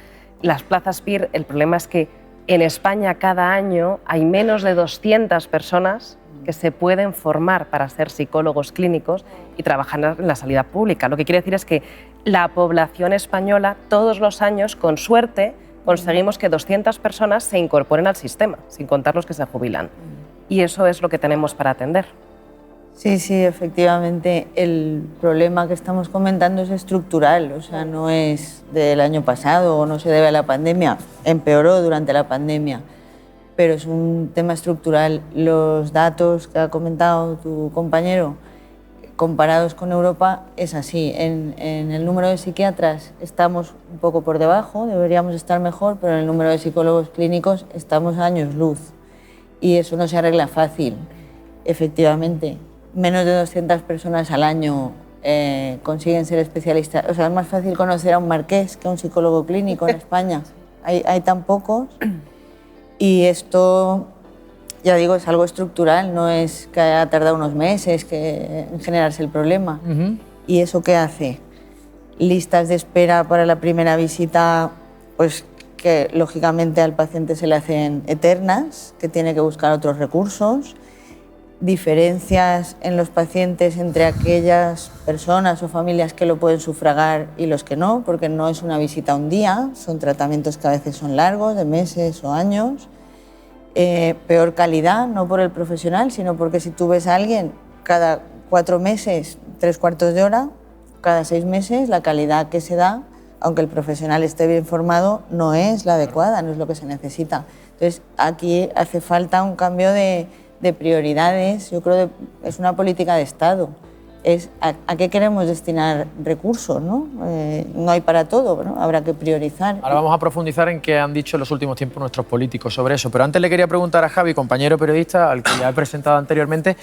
el problema es que en España cada año hay menos de 200 personas que se pueden formar para ser psicólogos clínicos y trabajar en la sanidad pública. Lo que quiere decir es que la población española todos los años, con suerte, conseguimos que 200 personas se incorporen al sistema, sin contar los que se jubilan. Y eso es lo que tenemos para atender. Sí, efectivamente, el problema que estamos comentando es estructural, o sea, no es del año pasado o no se debe a la pandemia, empeoró durante la pandemia, pero es un tema estructural. Los datos que ha comentado tu compañero, comparados con Europa, es así. En el número de psiquiatras estamos un poco por debajo, deberíamos estar mejor, pero en el número de psicólogos clínicos estamos a años luz, y eso no se arregla fácil, efectivamente. Menos de 200 personas al año consiguen ser especialistas. O sea, es más fácil conocer a un marqués que a un psicólogo clínico en España. Hay tan pocos. Y esto, ya digo, es algo estructural, no es que haya tardado unos meses en generarse el problema. ¿Y eso qué hace? Listas de espera para la primera visita, pues que lógicamente al paciente se le hacen eternas, que tiene que buscar otros recursos. Diferencias en los pacientes entre aquellas personas o familias que lo pueden sufragar y los que no, porque no es una visita un día, son tratamientos que a veces son largos, de meses o años. Peor calidad, no por el profesional, sino porque si tú ves a alguien cada 4 meses, 3/4 de hora, cada 6 meses, la calidad que se da, aunque el profesional esté bien formado, no es la adecuada, no es lo que se necesita. Entonces, aquí hace falta un cambio de prioridades. Yo creo que es una política de Estado es a qué queremos destinar recursos, ¿no? No hay para todo, ¿no? Habrá que priorizar. Ahora vamos a profundizar en qué han dicho en los últimos tiempos nuestros políticos sobre eso. Pero antes le quería preguntar a Javi, compañero periodista, al que ya he presentado anteriormente,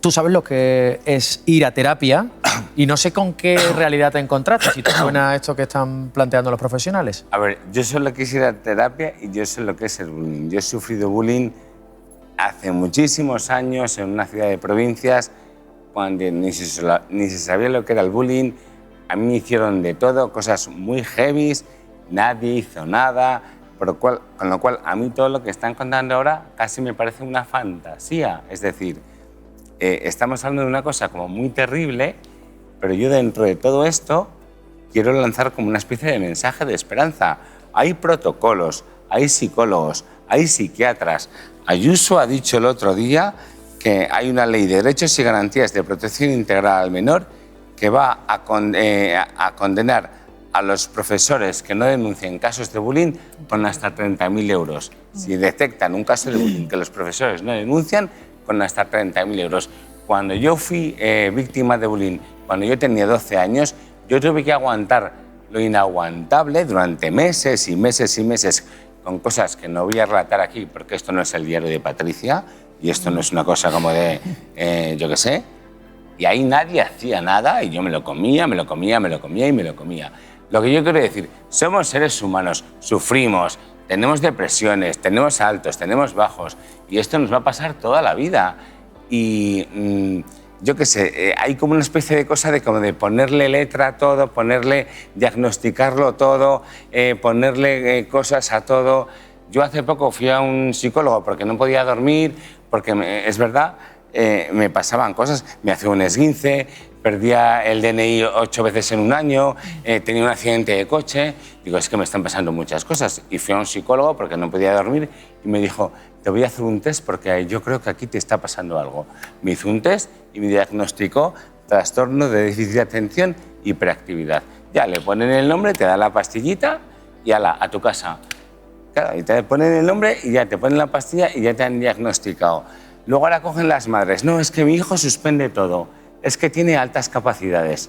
tú sabes lo que es ir a terapia y no sé con qué realidad te encontraste, si te suena esto que están planteando los profesionales. A ver, yo sé lo que es ir a terapia y yo sé lo que es el bullying. Yo he sufrido bullying hace muchísimos años en una ciudad de provincias cuando ni se sabía lo que era el bullying. A mí me hicieron de todo, cosas muy heavies, nadie hizo nada, con lo cual a mí todo lo que están contando ahora casi me parece una fantasía. Es decir, estamos hablando de una cosa como muy terrible, pero yo dentro de todo esto quiero lanzar como una especie de mensaje de esperanza. Hay protocolos, hay psicólogos, hay psiquiatras. Ayuso ha dicho el otro día que hay una ley de derechos y garantías de protección integral al menor que va a condenar a los profesores que no denuncien casos de bullying con hasta 30.000 euros. Si detectan un caso de bullying que los profesores no denuncian, con hasta 30.000 euros. Cuando yo fui víctima de bullying, cuando yo tenía 12 años, yo tuve que aguantar lo inaguantable durante meses y meses y meses con cosas que no voy a relatar aquí porque esto no es el diario de Patricia y esto no es una cosa como de, yo qué sé. Y ahí nadie hacía nada y yo me lo comía, me lo comía, me lo comía y me lo comía. Lo que yo quiero decir, somos seres humanos, sufrimos, tenemos depresiones, tenemos altos, tenemos bajos y esto nos va a pasar toda la vida. Y yo qué sé, hay como una especie de cosa de, como de ponerle letra a todo, diagnosticarlo todo, ponerle cosas a todo. Yo hace poco fui a un psicólogo porque no podía dormir, porque es verdad, me pasaban cosas, me hacía un esguince, perdía el DNI 8 veces en un año, tenía un accidente de coche. Digo, es que me están pasando muchas cosas. Y fui a un psicólogo porque no podía dormir y me dijo, te voy a hacer un test porque yo creo que aquí te está pasando algo. Me hizo un test y me diagnosticó trastorno de déficit de atención y hiperactividad. Ya le ponen el nombre, te dan la pastillita y ala, a tu casa. Claro, y te ponen el nombre y ya te ponen la pastilla y ya te han diagnosticado. Luego ahora cogen las madres, no, es que mi hijo suspende todo, es que tiene altas capacidades.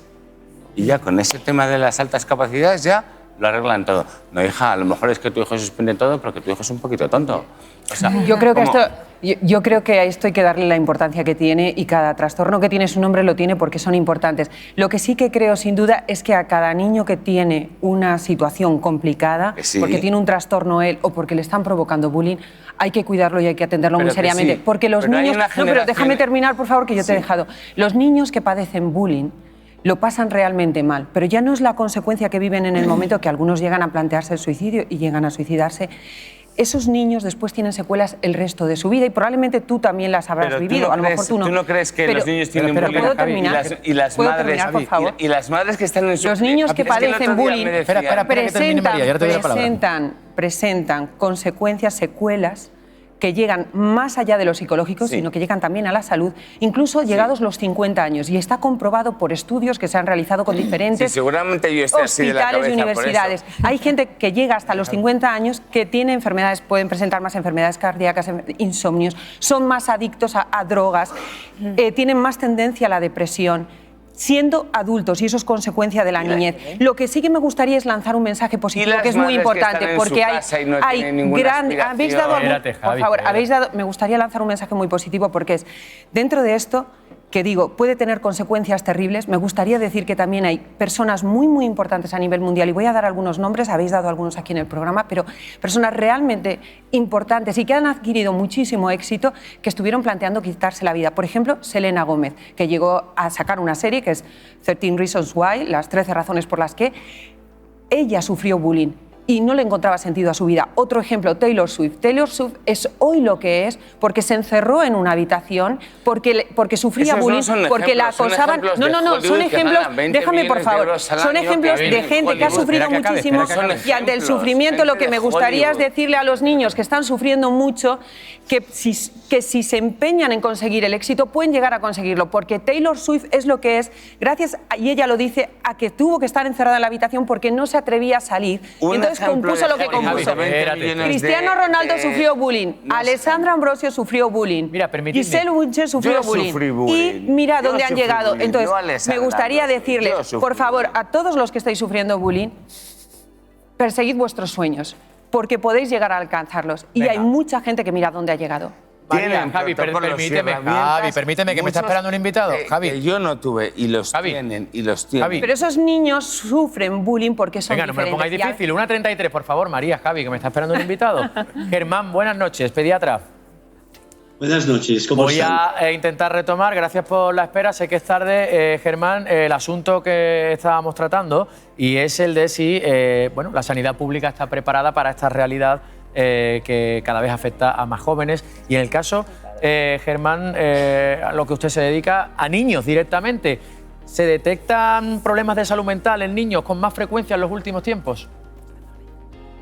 Y ya con ese tema de las altas capacidades ya lo arreglan todo. No, hija, a lo mejor es que tu hijo suspende todo porque tu hijo es un poquito tonto. O sea, yo creo que a esto hay que darle la importancia que tiene y cada trastorno que tiene su nombre lo tiene porque son importantes. Lo que sí que creo sin duda es que a cada niño que tiene una situación complicada, sí, porque tiene un trastorno él o porque le están provocando bullying, hay que cuidarlo y hay que atenderlo muy seriamente. Sí, porque los niños... No, pero déjame terminar, por favor, que yo te he dejado. Los niños que padecen bullying lo pasan realmente mal, pero ya no es la consecuencia que viven en el momento que algunos llegan a plantearse el suicidio y llegan a suicidarse. Esos niños después tienen secuelas el resto de su vida y probablemente tú también las habrás vivido. A lo mejor tú no. ¿Tú no crees que los niños tienen bullying? ¿Puedo terminar? Y las madres, por favor? Y las madres que están en su... Los niños que padecen bullying presentan consecuencias, secuelas que llegan más allá de lo psicológico, sino que llegan también a la salud, incluso llegados los 50 años. Y está comprobado por estudios que se han realizado con diferentes seguramente yo estoy así de la cabeza hospitales y universidades. Hay gente que llega hasta los 50 años que tiene enfermedades, pueden presentar más enfermedades cardíacas, insomnios, son más adictos a drogas, tienen más tendencia a la depresión, siendo adultos, y eso es consecuencia de la niñez. Lo que sí que me gustaría es lanzar un mensaje positivo, que es muy importante, porque hay gran... Me gustaría lanzar un mensaje muy positivo, porque es, dentro de esto, que digo, puede tener consecuencias terribles, me gustaría decir que también hay personas muy, muy importantes a nivel mundial, y voy a dar algunos nombres, habéis dado algunos aquí en el programa, pero personas realmente importantes y que han adquirido muchísimo éxito, que estuvieron planteando quitarse la vida. Por ejemplo, Selena Gómez, que llegó a sacar una serie que es 13 Reasons Why, las 13 razones por las que ella sufrió bullying y no le encontraba sentido a su vida. Otro ejemplo, Taylor Swift. Taylor Swift es hoy lo que es porque se encerró en una habitación, porque sufría bullying, porque la acosaban. Son ejemplos, déjame por favor, son ejemplos de gente que ha sufrido muchísimo y ante el sufrimiento lo que me gustaría es decirle a los niños que están sufriendo mucho que si se empeñan en conseguir el éxito pueden llegar a conseguirlo, porque Taylor Swift es lo que es gracias, y ella lo dice, a que tuvo que estar encerrada en la habitación porque no se atrevía a salir. Entonces compuso lo que compuso. Cristiano Ronaldo sufrió bullying. Alessandra Ambrosio sufrió bullying. Giselle Bündchen sufrió bullying. Y mira dónde han llegado. Entonces, me gustaría decirles, por favor, a todos los que estáis sufriendo bullying, perseguid vuestros sueños, porque podéis llegar a alcanzarlos. Y hay mucha gente que mira dónde ha llegado. María, Javi, permíteme, que me está esperando un invitado. Javi. Que yo no tuve y los tienen y los tienen. Pero esos niños sufren bullying porque son diferentes. Venga, no me lo pongáis difícil. 1:33, por favor, María, Javi, que me está esperando un invitado. Germán, buenas noches, pediatra. Buenas noches, ¿cómo están? Voy a intentar retomar, gracias por la espera, sé que es tarde, Germán, el asunto que estábamos tratando y es el de si bueno, la sanidad pública está preparada para esta realidad que cada vez afecta a más jóvenes y en el caso, Germán, a lo que usted se dedica, a niños directamente. ¿Se detectan problemas de salud mental en niños con más frecuencia en los últimos tiempos?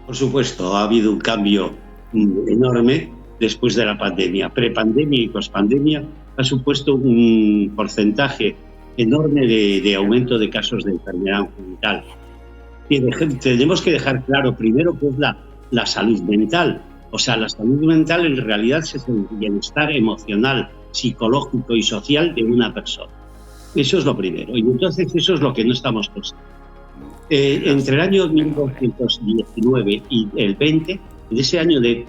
Por supuesto, ha habido un cambio enorme después de la pandemia. Prepandemia y pospandemia ha supuesto un porcentaje enorme de aumento de casos de enfermedad mental. Y tenemos que dejar claro primero que es la salud mental. O sea, la salud mental en realidad es el bienestar emocional, psicológico y social de una persona. Eso es lo primero. Y entonces eso es lo que no estamos consiguiendo. Entre el año 1919 y el 20, en ese año de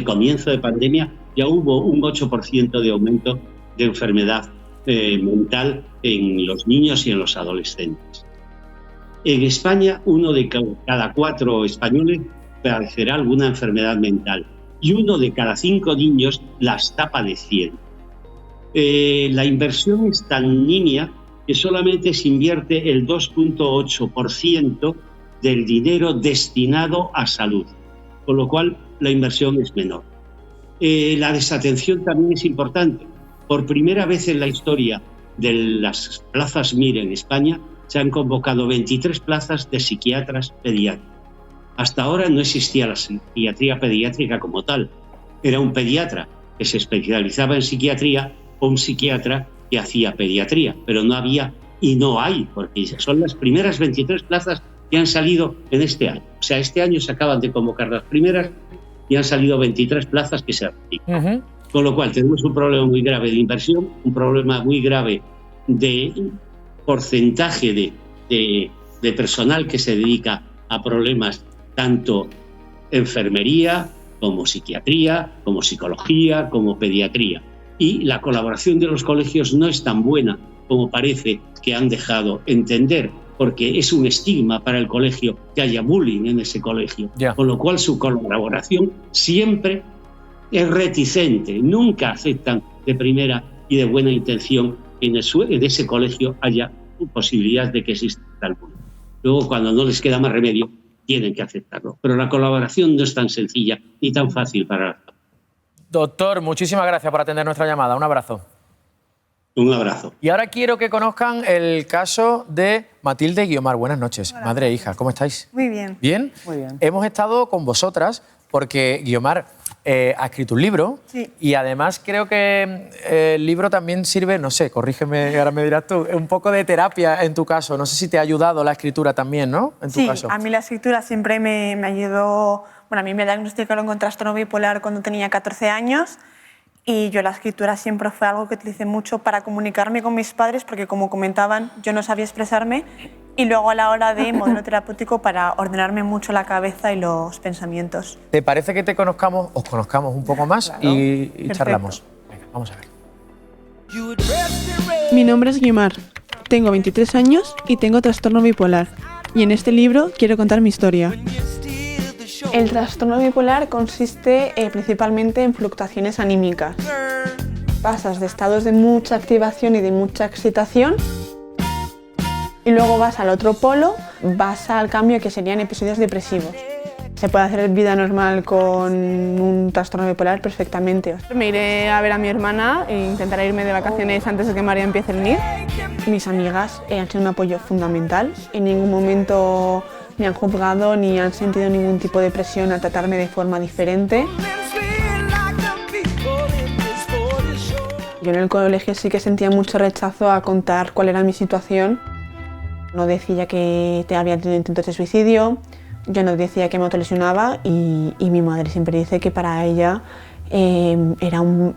comienzo de pandemia, ya hubo un 8% de aumento de enfermedad mental en los niños y en los adolescentes. En España, 1 de cada 4 españoles padecerá alguna enfermedad mental y 1 de cada 5 niños la está padeciendo. La inversión es tan nimia que solamente se invierte el 2,8% del dinero destinado a salud, con lo cual la inversión es menor. La desatención también es importante. Por primera vez en la historia de las plazas MIR en España se han convocado 23 plazas de psiquiatras pediátricos. Hasta ahora no existía la psiquiatría pediátrica como tal. Era un pediatra que se especializaba en psiquiatría o un psiquiatra que hacía pediatría, pero no había y no hay, porque son las primeras 23 plazas que han salido en este año. O sea, este año se acaban de convocar las primeras y han salido 23 plazas que se replican. Con lo cual tenemos un problema muy grave de inversión, un problema muy grave de porcentaje de personal que se dedica a problemas tanto enfermería, como psiquiatría, como psicología, como pediatría. Y la colaboración de los colegios no es tan buena como parece que han dejado entender, porque es un estigma para el colegio que haya bullying en ese colegio. Con lo cual su colaboración siempre es reticente, nunca aceptan de primera y de buena intención que en ese colegio haya posibilidad de que exista tal bullying. Luego, cuando no les queda más remedio, tienen que aceptarlo. Pero la colaboración no es tan sencilla ni tan fácil para la... Doctor, muchísimas gracias por atender nuestra llamada. Un abrazo. Un abrazo. Y ahora quiero que conozcan el caso de Matilde Guiomar. Buenas noches. Hola. Madre e hija, ¿cómo estáis? Muy bien. ¿Bien? Muy bien. Hemos estado con vosotras porque Guiomar ha escrito un libro y además creo que el libro también sirve, no sé, corrígeme, ahora me dirás tú, un poco de terapia en tu caso. No sé si te ha ayudado la escritura también, ¿no? En tu caso. Sí, a mí la escritura siempre me ayudó. Bueno, a mí me diagnosticaron con trastorno bipolar cuando tenía 14 años y yo la escritura siempre fue algo que utilicé mucho para comunicarme con mis padres porque, como comentaban, yo no sabía expresarme y luego a la hora de modelo terapéutico para ordenarme mucho la cabeza y los pensamientos. ¿Te parece que os conozcamos un poco más y charlamos? Venga, vamos a ver. Mi nombre es Guiomar, tengo 23 años y tengo trastorno bipolar y en este libro quiero contar mi historia. El trastorno bipolar consiste principalmente en fluctuaciones anímicas. Pasas de estados de mucha activación y de mucha excitación y luego vas al otro polo, vas al cambio que serían episodios depresivos. Se puede hacer vida normal con un trastorno bipolar perfectamente. Me iré a ver a mi hermana e intentaré irme de vacaciones antes de que María empiece el NIR. Mis amigas han sido un apoyo fundamental. En ningún momento me han juzgado ni han sentido ningún tipo de presión a tratarme de forma diferente. Yo en el colegio sí que sentía mucho rechazo a contar cuál era mi situación. No decía que había tenido intentos de suicidio Yo no decía que me autolesionaba y mi madre siempre dice que para ella era un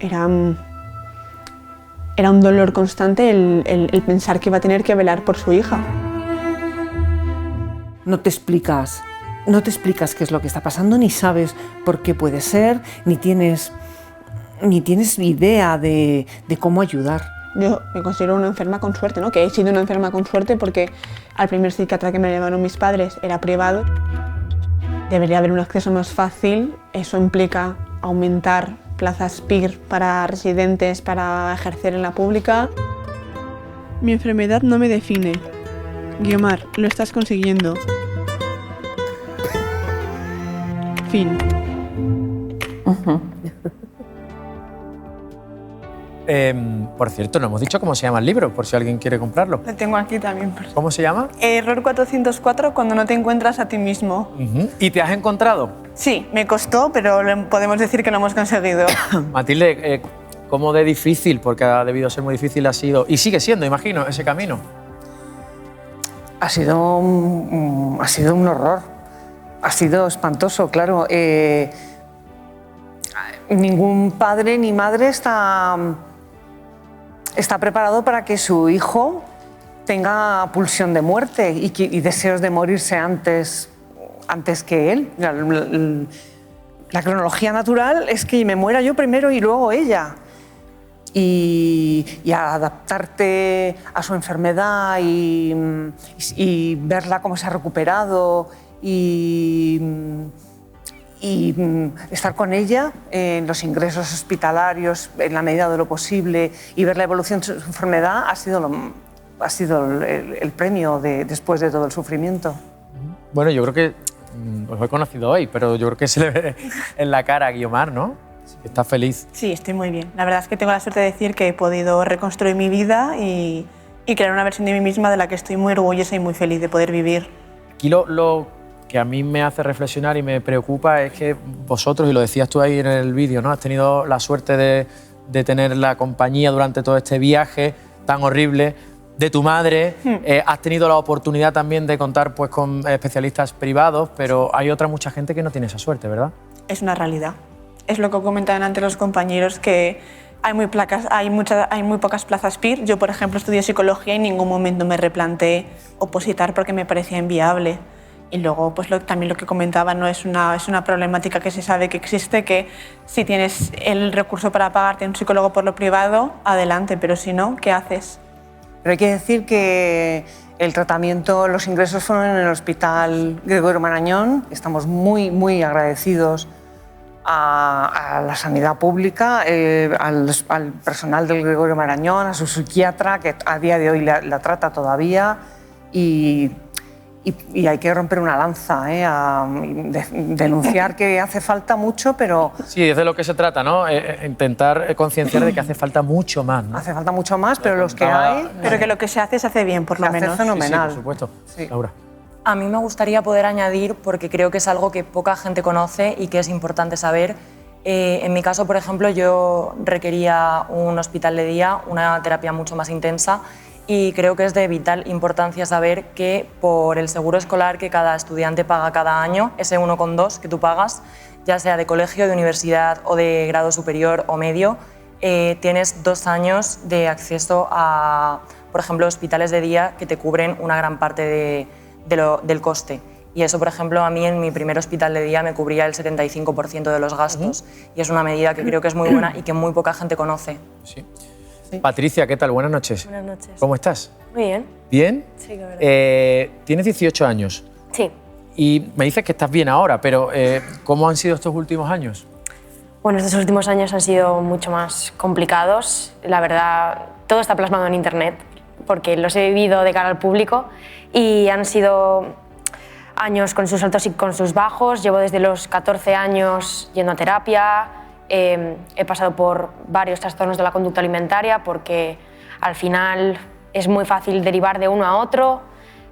dolor constante el pensar que iba a tener que velar por su hija. No te explicas qué es lo que está pasando, ni sabes por qué puede ser, ni tienes idea de cómo ayudar. Yo me considero una enferma con suerte, ¿no? Que he sido una enferma con suerte porque al primer psiquiatra que me llevaron mis padres era privado. Debería haber un acceso más fácil, eso implica aumentar plazas PIR para residentes para ejercer en la pública. Mi enfermedad no me define. Guiomar, lo estás consiguiendo. Fin. Por cierto, no hemos dicho cómo se llama el libro, por si alguien quiere comprarlo. Lo tengo aquí también. ¿Cómo se llama? Error 404, cuando no te encuentras a ti mismo. ¿Y te has encontrado? Sí, me costó, pero podemos decir que lo hemos conseguido. Matilde, ¿cómo de difícil, porque ha debido ser muy difícil, ha sido, y sigue siendo, imagino, ese camino? Ha sido un horror. Ha sido espantoso, claro. Ningún padre ni madre está preparado para que su hijo tenga pulsión de muerte y deseos de morirse antes que él. La cronología natural es que me muera yo primero y luego ella. Y adaptarte a su enfermedad y verla cómo se ha recuperado y estar con ella en los ingresos hospitalarios en la medida de lo posible y ver la evolución de su enfermedad ha sido el premio después de todo el sufrimiento. Bueno, yo creo que os he conocido hoy, pero yo creo que se le ve en la cara a Guiomar, ¿no? Está feliz. Sí, estoy muy bien. La verdad es que tengo la suerte de decir que he podido reconstruir mi vida y crear una versión de mí misma de la que estoy muy orgullosa y muy feliz de poder vivir. Aquí lo que a mí me hace reflexionar y me preocupa es que vosotros, y lo decías tú ahí en el vídeo, ¿no? Has tenido la suerte de tener la compañía durante todo este viaje tan horrible de tu madre, has tenido la oportunidad también de contar pues, con especialistas privados, pero hay mucha gente que no tiene esa suerte, ¿verdad? Es una realidad. Es lo que comentaban antes los compañeros, que hay muy pocas plazas PIR. Yo, por ejemplo, estudié psicología y en ningún momento me replanteé opositar porque me parecía inviable. Y luego, pues también lo que comentaba, ¿no? es una problemática que se sabe que existe, que si tienes el recurso para pagarte a un psicólogo por lo privado, adelante, pero si no, ¿qué haces? Pero hay que decir que el tratamiento, los ingresos fueron en el Hospital Gregorio Marañón. Estamos muy, muy agradecidos a la sanidad pública, al personal del Gregorio Marañón, a su psiquiatra, que a día de hoy la trata todavía, y hay que romper una lanza, denunciar que hace falta mucho, pero... Sí, es de lo que se trata, ¿no? Intentar concienciar de que hace falta mucho más, ¿no? Hace falta mucho más, pero los que hay... Pero que lo que se hace bien, por lo menos. Se hace fenomenal. Sí, por supuesto. Sí. Laura. A mí me gustaría poder añadir, porque creo que es algo que poca gente conoce y que es importante saber. En mi caso, por ejemplo, yo requería un hospital de día, una terapia mucho más intensa, y creo que es de vital importancia saber que por el seguro escolar que cada estudiante paga cada año, ese 1,2 que tú pagas, ya sea de colegio, de universidad o de grado superior o medio, tienes 2 años de acceso a, por ejemplo, hospitales de día que te cubren una gran parte del coste. Y eso, por ejemplo, a mí en mi primer hospital de día me cubría el 75% de los gastos. Y es una medida que creo que es muy buena y que muy poca gente conoce. Sí. Sí. Patricia, ¿qué tal? Buenas noches. Buenas noches. ¿Cómo estás? Muy bien. ¿Bien? Sí, la verdad. Tienes 18 años. Sí. Y me dices que estás bien ahora, pero ¿cómo han sido estos últimos años? Bueno, estos últimos años han sido mucho más complicados. La verdad, todo está plasmado en Internet, porque los he vivido de cara al público y han sido años con sus altos y con sus bajos. Llevo desde los 14 años yendo a terapia. He pasado por varios trastornos de la conducta alimentaria porque al final es muy fácil derivar de uno a otro.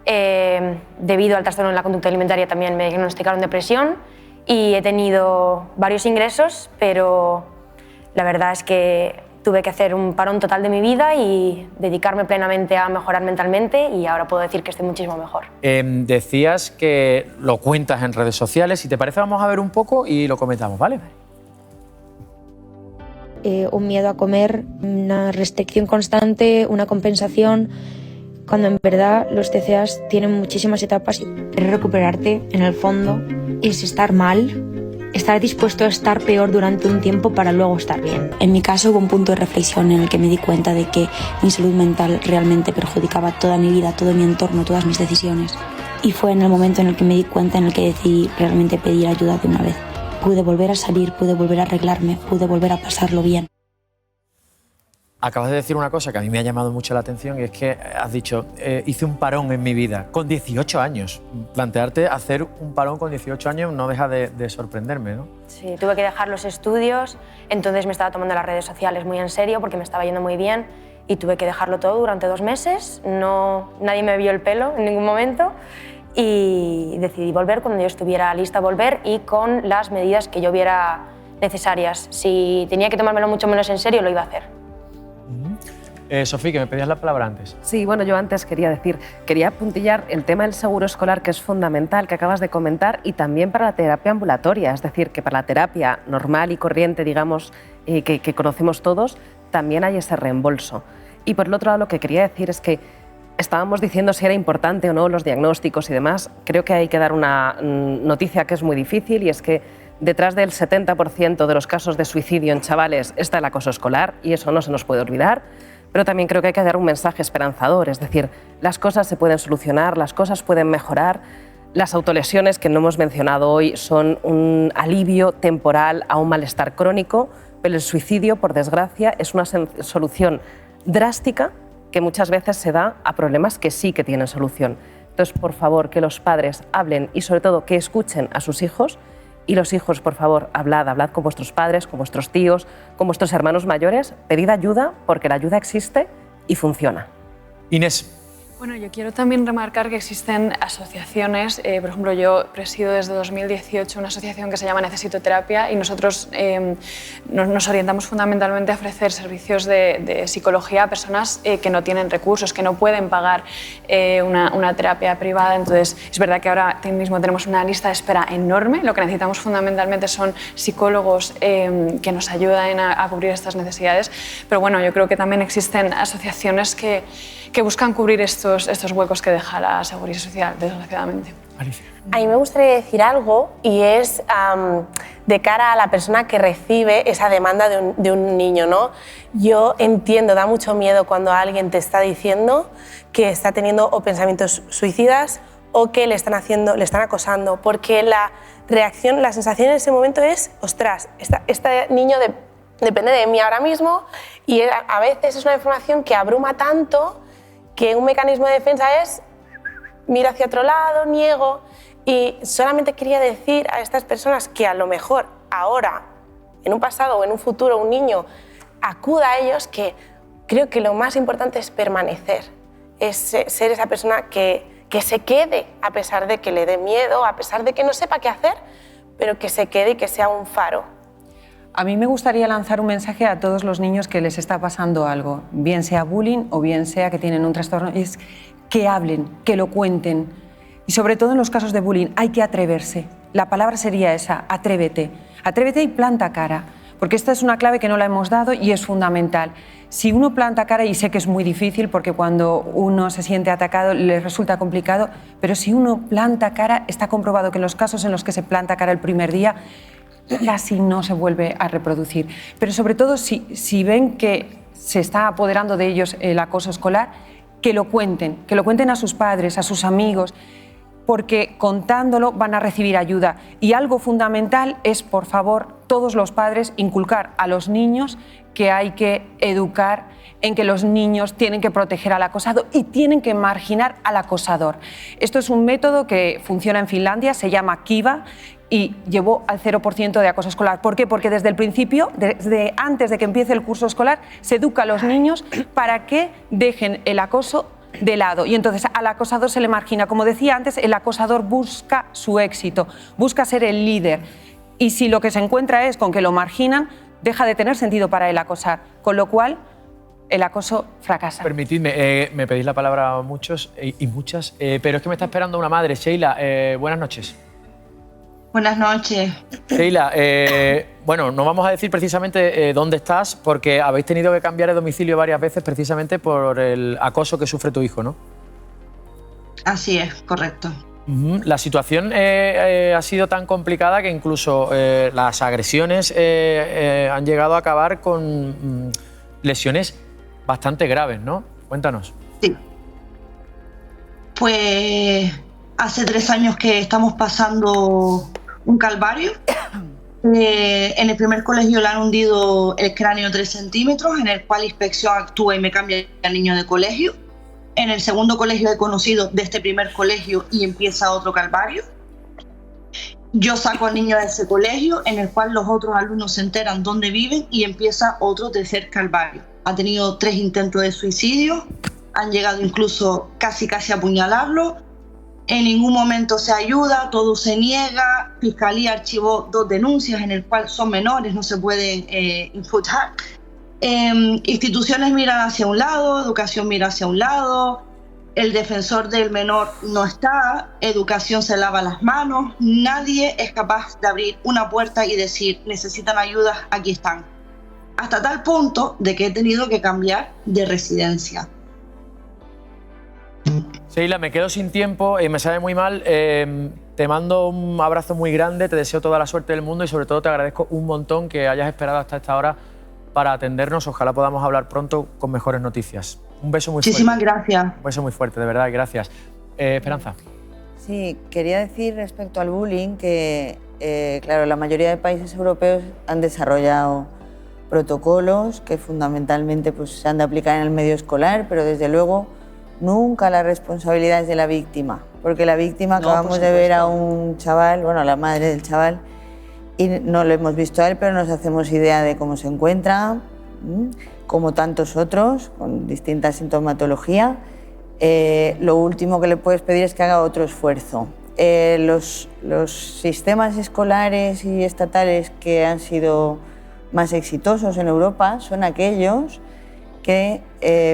Debido al trastorno de la conducta alimentaria también me diagnosticaron depresión y he tenido varios ingresos, pero la verdad es que tuve que hacer un parón total de mi vida y dedicarme plenamente a mejorar mentalmente y ahora puedo decir que estoy muchísimo mejor. Decías que lo cuentas en redes sociales. Si te parece, vamos a ver un poco y lo comentamos, ¿vale? Un miedo a comer, una restricción constante, una compensación, cuando en verdad los TCAs tienen muchísimas etapas. Recuperarte, en el fondo, es estar mal, estar dispuesto a estar peor durante un tiempo para luego estar bien. En mi caso hubo un punto de reflexión en el que me di cuenta de que mi salud mental realmente perjudicaba toda mi vida, todo mi entorno, todas mis decisiones. Y fue en el momento en el que me di cuenta, en el que decidí realmente pedir ayuda de una vez. Pude volver a salir, pude volver a arreglarme, pude volver a pasarlo bien. Acabas de decir una cosa que a mí me ha llamado mucho la atención y es que has dicho, hice un parón en mi vida con 18 años. Plantearte hacer un parón con 18 años no deja de sorprenderme, ¿no? Sí, tuve que dejar los estudios, entonces me estaba tomando las redes sociales muy en serio porque me estaba yendo muy bien y tuve que dejarlo todo durante 2 meses. Nadie me vio el pelo en ningún momento y decidí volver cuando yo estuviera lista a volver y con las medidas que yo viera necesarias. Si tenía que tomármelo mucho menos en serio, lo iba a hacer. Sofía, que me pedías la palabra antes. Sí, bueno, yo antes quería apuntillar el tema del seguro escolar, que es fundamental, que acabas de comentar, y también para la terapia ambulatoria, es decir, que para la terapia normal y corriente, digamos, que conocemos todos, también hay ese reembolso. Y por el otro lado, lo que quería decir es que estábamos diciendo si era importante o no los diagnósticos y demás. Creo que hay que dar una noticia que es muy difícil y es que detrás del 70% de los casos de suicidio en chavales está el acoso escolar y eso no se nos puede olvidar. Pero también creo que hay que dar un mensaje esperanzador, es decir, las cosas se pueden solucionar, las cosas pueden mejorar. Las autolesiones, que no hemos mencionado hoy, son un alivio temporal a un malestar crónico, pero el suicidio, por desgracia, es una solución drástica que muchas veces se da a problemas que sí que tienen solución. Entonces, por favor, que los padres hablen y sobre todo que escuchen a sus hijos. Y los hijos, por favor, hablad con vuestros padres, con vuestros tíos, con vuestros hermanos mayores, pedid ayuda porque la ayuda existe y funciona. Inés. Bueno, yo quiero también remarcar que existen asociaciones, por ejemplo, yo presido desde 2018 una asociación que se llama Necesito Terapia y nosotros nos orientamos fundamentalmente a ofrecer servicios de psicología a personas que no tienen recursos, que no pueden pagar una terapia privada. Entonces, es verdad que ahora mismo tenemos una lista de espera enorme, lo que necesitamos fundamentalmente son psicólogos que nos ayuden a cubrir estas necesidades, pero bueno, yo creo que también existen asociaciones que buscan cubrir estos huecos que deja la Seguridad Social, desgraciadamente. Alicia. A mí me gustaría decir algo y es de cara a la persona que recibe esa demanda de un niño, ¿no? Yo entiendo, da mucho miedo cuando alguien te está diciendo que está teniendo o pensamientos suicidas o que le están acosando, porque la reacción, la sensación en ese momento es, ostras, este niño depende de mí ahora mismo y a veces es una información que abruma tanto que un mecanismo de defensa es miro hacia otro lado, niego. Y solamente quería decir a estas personas que a lo mejor ahora, en un pasado o en un futuro, un niño acuda a ellos, que creo que lo más importante es permanecer, es ser esa persona que se quede a pesar de que le dé miedo, a pesar de que no sepa qué hacer, pero que se quede y que sea un faro. A mí me gustaría lanzar un mensaje a todos los niños que les está pasando algo, bien sea bullying o bien sea que tienen un trastorno, es que hablen, que lo cuenten. Y sobre todo en los casos de bullying hay que atreverse. La palabra sería esa, atrévete. Atrévete y planta cara, porque esta es una clave que no la hemos dado y es fundamental. Si uno planta cara, y sé que es muy difícil porque cuando uno se siente atacado le resulta complicado, pero si uno planta cara, está comprobado que en los casos en los que se planta cara el primer día, casi no se vuelve a reproducir. Pero sobre todo si ven que se está apoderando de ellos el acoso escolar, que lo cuenten a sus padres, a sus amigos, porque contándolo van a recibir ayuda. Y algo fundamental es, por favor, todos los padres inculcar a los niños que hay que educar en que los niños tienen que proteger al acosado y tienen que marginar al acosador. Esto es un método que funciona en Finlandia, se llama Kiva, y llevó al 0% de acoso escolar. ¿Por qué? Porque desde el principio, desde antes de que empiece el curso escolar, se educa a los niños para que dejen el acoso de lado. Y entonces al acosador se le margina. Como decía antes, el acosador busca su éxito, busca ser el líder. Y si lo que se encuentra es con que lo marginan, deja de tener sentido para el acosar, con lo cual el acoso fracasa. Permitidme, me pedís la palabra muchos y muchas, pero es que me está esperando una madre. Sheila, buenas noches. Buenas noches. Sheila, bueno, no vamos a decir precisamente dónde estás porque habéis tenido que cambiar de domicilio varias veces precisamente por el acoso que sufre tu hijo, ¿no? Así es, correcto. La situación ha sido tan complicada que incluso las agresiones han llegado a acabar con lesiones bastante graves, ¿no? Cuéntanos. Sí. Pues hace 3 años que estamos pasando un calvario. En el primer colegio le han hundido el cráneo 3 centímetros, en el cual inspección actúa y me cambia el niño de colegio. En el segundo colegio he conocido de este primer colegio y empieza otro calvario. Yo saco al niño de ese colegio, en el cual los otros alumnos se enteran dónde viven y empieza otro tercer calvario. Ha tenido 3 intentos de suicidio, han llegado incluso casi a apuñalarlo. En ningún momento se ayuda, todo se niega. Fiscalía archivó 2 denuncias en el cual son menores, no se pueden imputar. Instituciones miran hacia un lado, educación mira hacia un lado, el defensor del menor no está, educación se lava las manos, nadie es capaz de abrir una puerta y decir necesitan ayuda, aquí están. Hasta tal punto de que he tenido que cambiar de residencia. Sheila, me quedo sin tiempo y me sabe muy mal. Te mando un abrazo muy grande, te deseo toda la suerte del mundo y sobre todo te agradezco un montón que hayas esperado hasta esta hora para atendernos. Ojalá podamos hablar pronto con mejores noticias. Un beso muy fuerte. Muchísimas gracias. Un beso muy fuerte, de verdad, gracias. Esperanza. Sí, quería decir respecto al bullying que, claro, la mayoría de países europeos han desarrollado protocolos que fundamentalmente pues, se han de aplicar en el medio escolar, pero desde luego nunca la responsabilidad es de la víctima, porque la víctima acabamos de ver a un chaval, bueno, a la madre del chaval, y no lo hemos visto a él, pero nos hacemos idea de cómo se encuentra, como tantos otros, con distinta sintomatología. Lo último que le puedes pedir es que haga otro esfuerzo. Los sistemas escolares y estatales que han sido más exitosos en Europa son aquellos que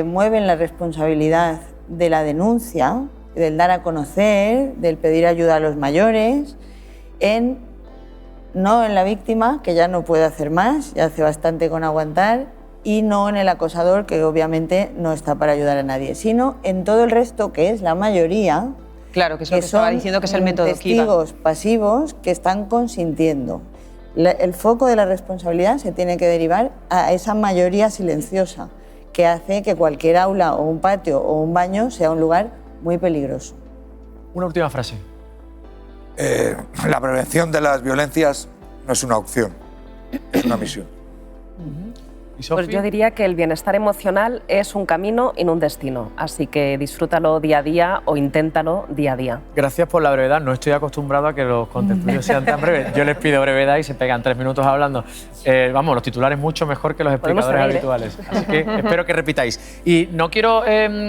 mueven la responsabilidad de la denuncia, del dar a conocer, del pedir ayuda a los mayores, no en la víctima, que ya no puede hacer más, ya hace bastante con aguantar, y no en el acosador, que obviamente no está para ayudar a nadie, sino en todo el resto, que es la mayoría, claro, que es lo que estaba diciendo, que es el método testigos pasivos que están consintiendo. El foco de la responsabilidad se tiene que derivar a esa mayoría silenciosa, que hace que cualquier aula o un patio o un baño sea un lugar muy peligroso. Una última frase. La prevención de las violencias no es una opción, es una misión. Pues yo diría que el bienestar emocional es un camino y no un destino, así que disfrútalo día a día o inténtalo día a día. Gracias por la brevedad, no estoy acostumbrado a que los contertulios sean tan breves. Yo les pido brevedad y se pegan 3 minutos hablando. Vamos, los titulares mucho mejor que los explicadores habituales. Así que espero que repitáis. Y no quiero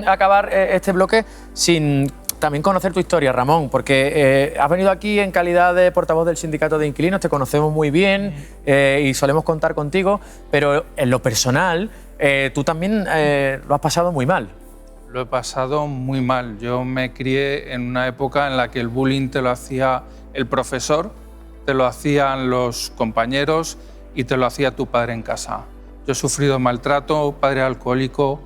acabar este bloque sin también conocer tu historia, Ramón, porque has venido aquí en calidad de portavoz del Sindicato de Inquilinos, te conocemos muy bien y solemos contar contigo, pero en lo personal tú también lo has pasado muy mal. Lo he pasado muy mal. Yo me crié en una época en la que el bullying te lo hacía el profesor, te lo hacían los compañeros y te lo hacía tu padre en casa. Yo he sufrido maltrato, padre alcohólico.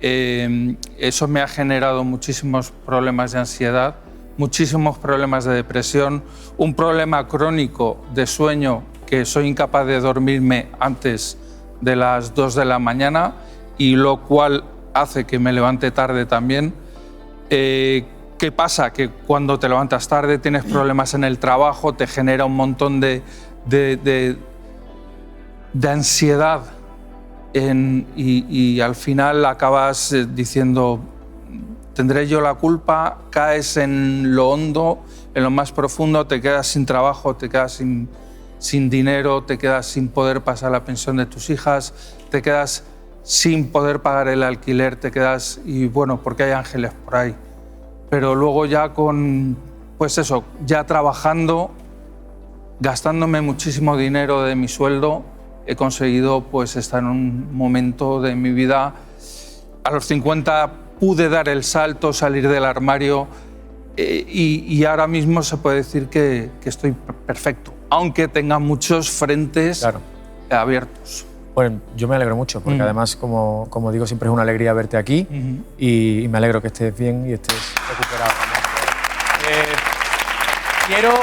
Eso me ha generado muchísimos problemas de ansiedad, muchísimos problemas de depresión, un problema crónico de sueño, que soy incapaz de dormirme antes de las 2 de la mañana y lo cual hace que me levante tarde también. ¿Qué pasa? Que cuando te levantas tarde tienes problemas en el trabajo, te genera un montón de ansiedad. Y al final acabas diciendo, ¿tendré yo la culpa? Caes en lo hondo, en lo más profundo, te quedas sin trabajo, te quedas sin dinero, te quedas sin poder pasar la pensión de tus hijas, te quedas sin poder pagar el alquiler, te quedas, y bueno, porque hay ángeles por ahí. Pero luego ya pues eso, ya trabajando, gastándome muchísimo dinero de mi sueldo, he conseguido pues, estar en un momento de mi vida. A los 50 pude dar el salto, salir del armario y ahora mismo se puede decir que estoy perfecto, aunque tenga muchos frentes abiertos. Bueno, yo me alegro mucho, porque además, como digo, siempre es una alegría verte aquí y me alegro que estés bien y estés recuperado. Quiero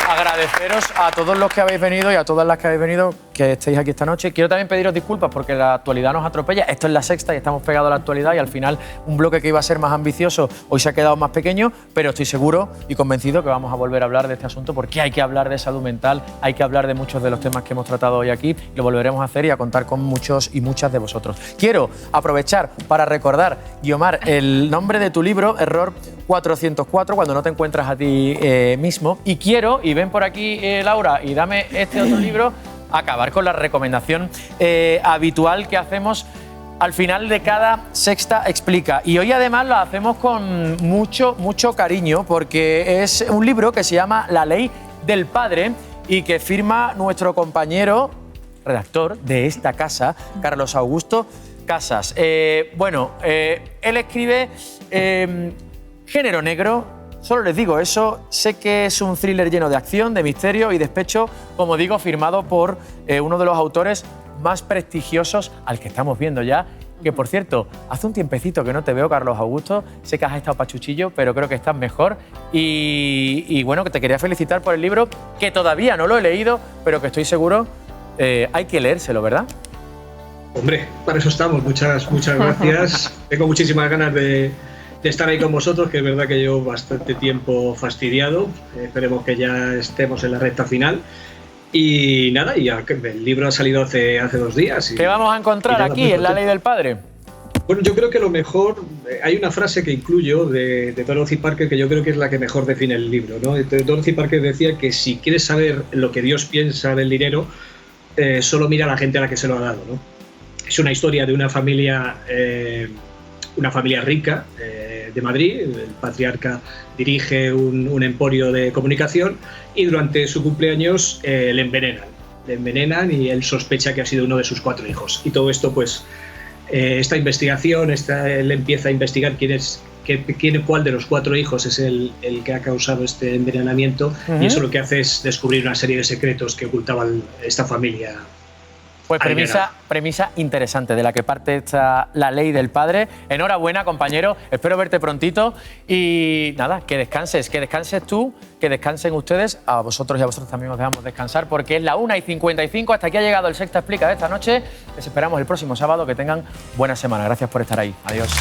agradeceros a todos los que habéis venido y a todas las que habéis venido que estéis aquí esta noche. Quiero también pediros disculpas porque la actualidad nos atropella. Esto es La Sexta y estamos pegados a la actualidad y al final un bloque que iba a ser más ambicioso hoy se ha quedado más pequeño, pero estoy seguro y convencido que vamos a volver a hablar de este asunto porque hay que hablar de salud mental, hay que hablar de muchos de los temas que hemos tratado hoy aquí y lo volveremos a hacer y a contar con muchos y muchas de vosotros. Quiero aprovechar para recordar, Guiomar, el nombre de tu libro, Error 404, cuando no te encuentras a ti mismo. Y quiero, y ven por aquí Laura, y dame este otro libro, acabar con la recomendación habitual que hacemos al final de cada Sexta Explica. Y hoy además lo hacemos con mucho cariño porque es un libro que se llama La Ley del Padre y que firma nuestro compañero, redactor de esta casa, Carlos Augusto Casas. Él escribe género negro. Solo les digo eso, sé que es un thriller lleno de acción, de misterio y despecho, como digo, firmado por uno de los autores más prestigiosos al que estamos viendo ya, que por cierto, hace un tiempecito que no te veo, Carlos Augusto, sé que has estado pachuchillo, pero creo que estás mejor y bueno, que te quería felicitar por el libro, que todavía no lo he leído, pero que estoy seguro hay que leérselo, ¿verdad? Hombre, para eso estamos, muchas gracias. Tengo muchísimas ganas de estar ahí con vosotros, que es verdad que llevo bastante tiempo fastidiado. Esperemos que ya estemos en la recta final. Y nada, el libro ha salido hace 2 días. ¿Qué vamos a encontrar aquí en La Ley del Padre? Bueno, yo creo que lo mejor... hay una frase que incluyo de Dorothy Parker que yo creo que es la que mejor define el libro, ¿no? Dorothy Parker decía que si quieres saber lo que Dios piensa del dinero, solo mira a la gente a la que se lo ha dado, ¿no? Es una historia de una familia rica de Madrid. El patriarca dirige un emporio de comunicación y durante su cumpleaños le envenenan y él sospecha que ha sido uno de sus 4 hijos. Y todo esto, pues, esta investigación, él empieza a investigar cuál de los 4 hijos es el que ha causado este envenenamiento y eso lo que hace es descubrir una serie de secretos que ocultaba esta familia. Pues premisa interesante de la que parte La Ley del Padre. Enhorabuena, compañero. Espero verte prontito. Y nada, que descanses tú, que descansen ustedes. A vosotros y a vosotros también os dejamos descansar porque es la 1:55. Hasta aquí ha llegado el Sexta Explica de esta noche. Les esperamos el próximo sábado. Que tengan buena semana. Gracias por estar ahí. Adiós.